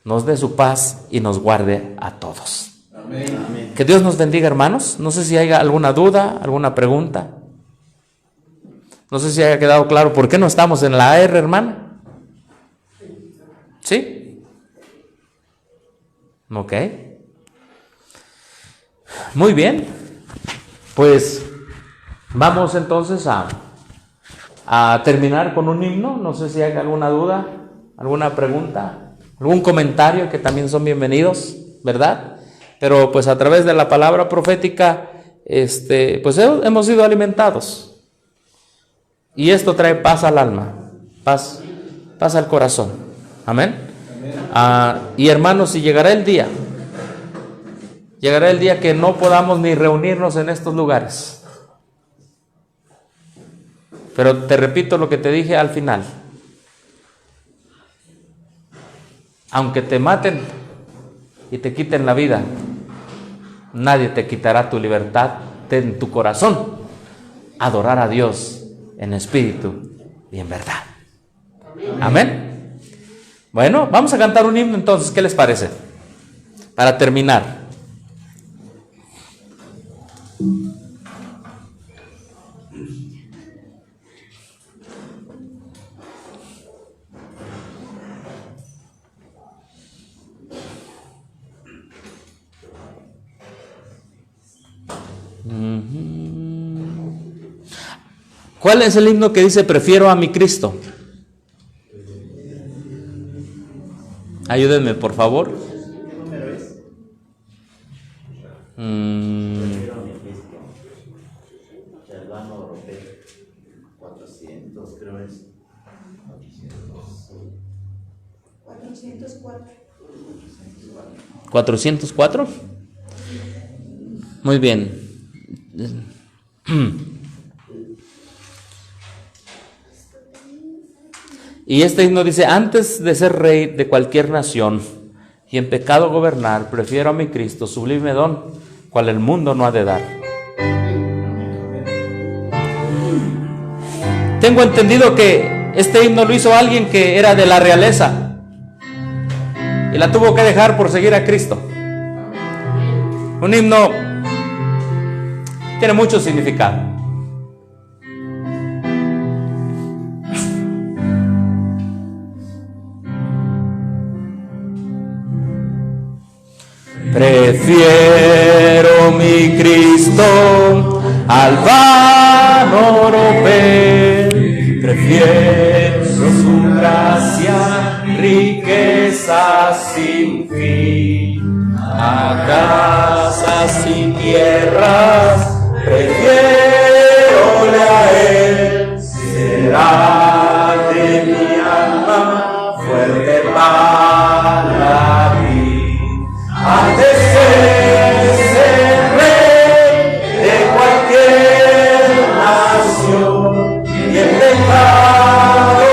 nos dé su paz y nos guarde a todos. Amén. Que Dios nos bendiga, hermanos. No sé si haya alguna duda, alguna pregunta. No sé si haya quedado claro por qué no estamos en la AR, hermana. ¿Sí? Ok. Muy bien. Pues vamos entonces a terminar con un himno. No sé si hay alguna duda, alguna pregunta, algún comentario, que también son bienvenidos, ¿verdad? Pero pues a través de la palabra profética, pues hemos sido alimentados. Y esto trae paz al alma, paz al corazón. Amén. Y hermanos, si llegará el día que no podamos ni reunirnos en estos lugares. Pero te repito lo que te dije al final. Aunque te maten y te quiten la vida, nadie te quitará tu libertad en tu corazón. Adorar a Dios en espíritu y en verdad. Amén. Bueno, vamos a cantar un himno entonces, ¿qué les parece? Para terminar. ¿Cuál es el himno que dice prefiero a mi Cristo? Ayúdenme, por favor. ¿Qué número es? Prefiero a mi Cristo. Charlano Europeo. 400, creo es. 404. 404. Muy bien. Y este himno dice: antes de ser rey de cualquier nación y en pecado gobernar, prefiero a mi Cristo, sublime don, cual el mundo no ha de dar. Tengo entendido que este himno lo hizo alguien que era de la realeza y la tuvo que dejar por seguir a Cristo. Un himno tiene mucho significado. Prefiero mi Cristo al vano oropel, prefiero su gracia, riqueza sin fin, a casas y tierras, prefiero a él, será de mi alma fuerte paladín. Antes de ser rey de cualquier nación y en pecado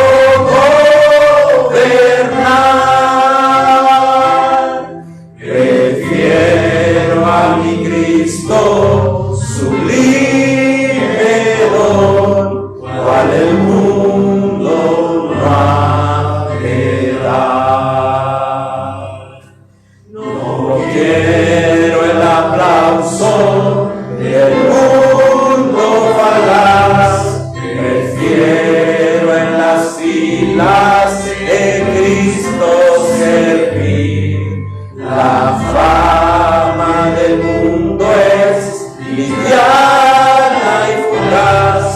gobernar, prefiero a mi Cristo sublime don, cual el mundo no ha de dar. No quiero el aplauso del mundo falaz, prefiero en las filas de Cristo servir. La fama del mundo es liviana y fugaz,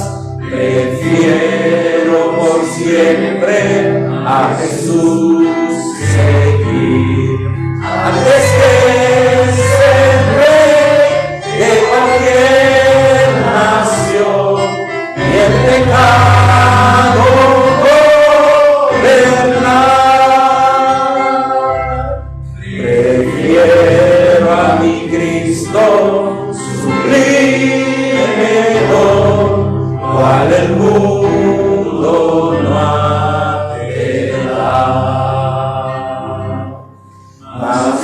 prefiero por siempre a Jesús seguir. Antes que ser rey de cualquier nación y el pecado gobernar, prefiero a mi Cristo sublime don, cual el mundo no ha de dar. Mas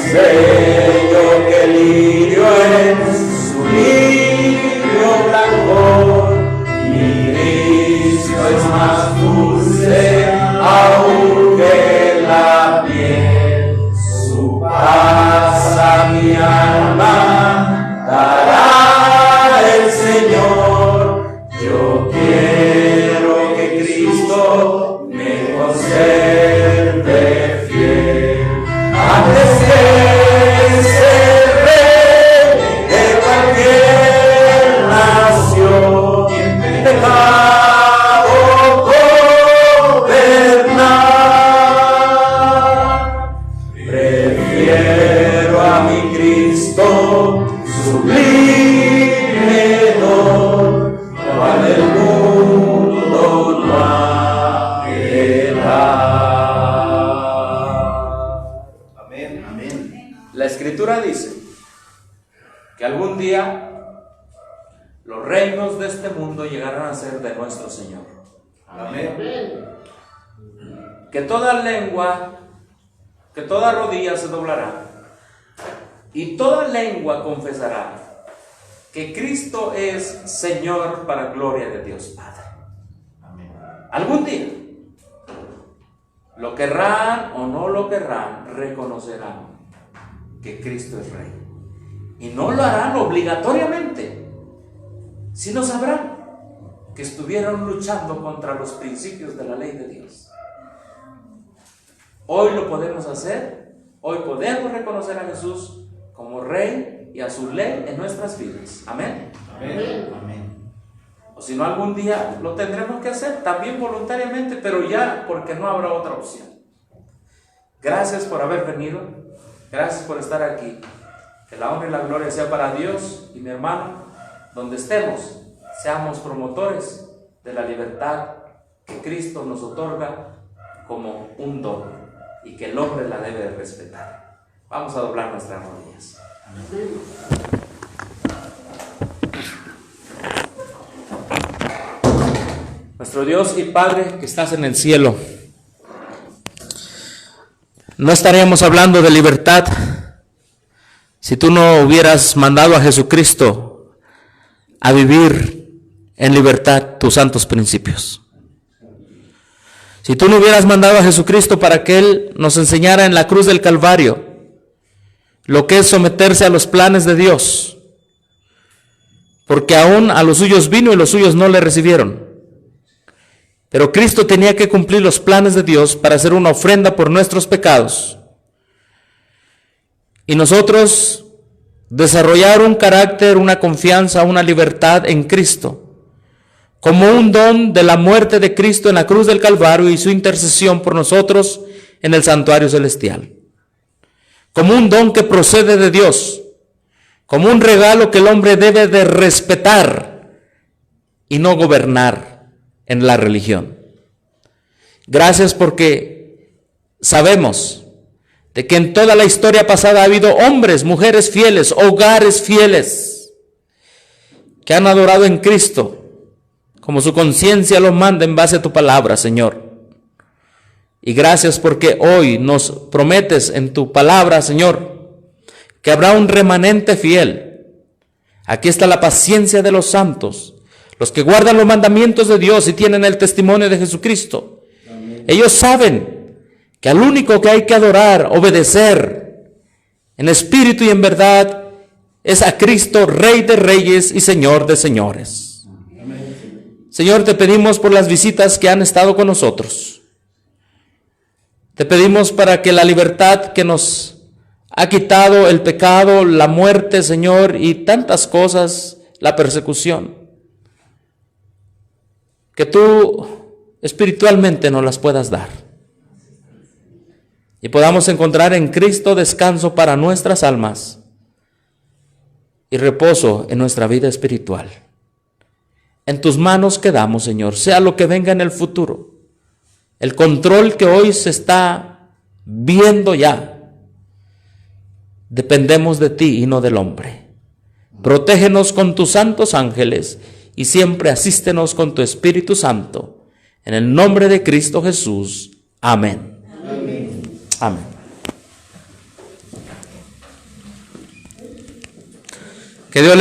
Amén. Amén. La Escritura dice que algún día los reinos de este mundo llegarán a ser de nuestro Señor. Amén. Que toda lengua, que toda rodilla se doblará y toda lengua confesará que Cristo es Señor para gloria de Dios Padre. Amén. Algún día, lo querrán o no lo querrán, reconocerán que Cristo es Rey. Y no lo harán obligatoriamente, sino sabrán que estuvieron luchando contra los principios de la ley de Dios. Hoy lo podemos hacer, hoy podemos reconocer a Jesús como Rey y a su ley en nuestras vidas. Amén. Amén. Amén. O si no, algún día lo tendremos que hacer, también voluntariamente, pero ya porque no habrá otra opción. Gracias por haber venido, gracias por estar aquí. Que la honra y la gloria sea para Dios y mi hermano, donde estemos, seamos promotores de la libertad que Cristo nos otorga como un don y que el hombre la debe respetar. Vamos a doblar nuestras rodillas. Nuestro Dios y Padre que estás en el cielo, no estaríamos hablando de libertad si tú no hubieras mandado a Jesucristo a vivir en libertad tus santos principios. Si tú no hubieras mandado a Jesucristo para que Él nos enseñara en la cruz del Calvario lo que es someterse a los planes de Dios, porque aún a los suyos vino y los suyos no le recibieron. Pero Cristo tenía que cumplir los planes de Dios para hacer una ofrenda por nuestros pecados. Y nosotros desarrollar un carácter, una confianza, una libertad en Cristo, como un don de la muerte de Cristo en la cruz del Calvario y su intercesión por nosotros en el santuario celestial. Como un don que procede de Dios, como un regalo que el hombre debe de respetar y no gobernar en la religión. Gracias porque sabemos de que en toda la historia pasada ha habido hombres, mujeres fieles, hogares fieles, que han adorado en Cristo, como su conciencia lo manda en base a tu palabra, Señor. Y gracias porque hoy nos prometes en tu palabra, Señor, que habrá un remanente fiel. Aquí está la paciencia de los santos, los que guardan los mandamientos de Dios y tienen el testimonio de Jesucristo. Amén. Ellos saben que al único que hay que adorar, obedecer, en espíritu y en verdad, es a Cristo, Rey de reyes y Señor de señores. Amén. Señor, te pedimos por las visitas que han estado con nosotros. Te pedimos para que la libertad que nos ha quitado el pecado, la muerte, Señor, y tantas cosas, la persecución, que tú espiritualmente nos las puedas dar. Y podamos encontrar en Cristo descanso para nuestras almas y reposo en nuestra vida espiritual. En tus manos quedamos, Señor, sea lo que venga en el futuro. El control que hoy se está viendo ya, dependemos de ti y no del hombre. Protégenos con tus santos ángeles y siempre asístenos con tu Espíritu Santo. En el nombre de Cristo Jesús. Amén. Amén. Amén. Que Dios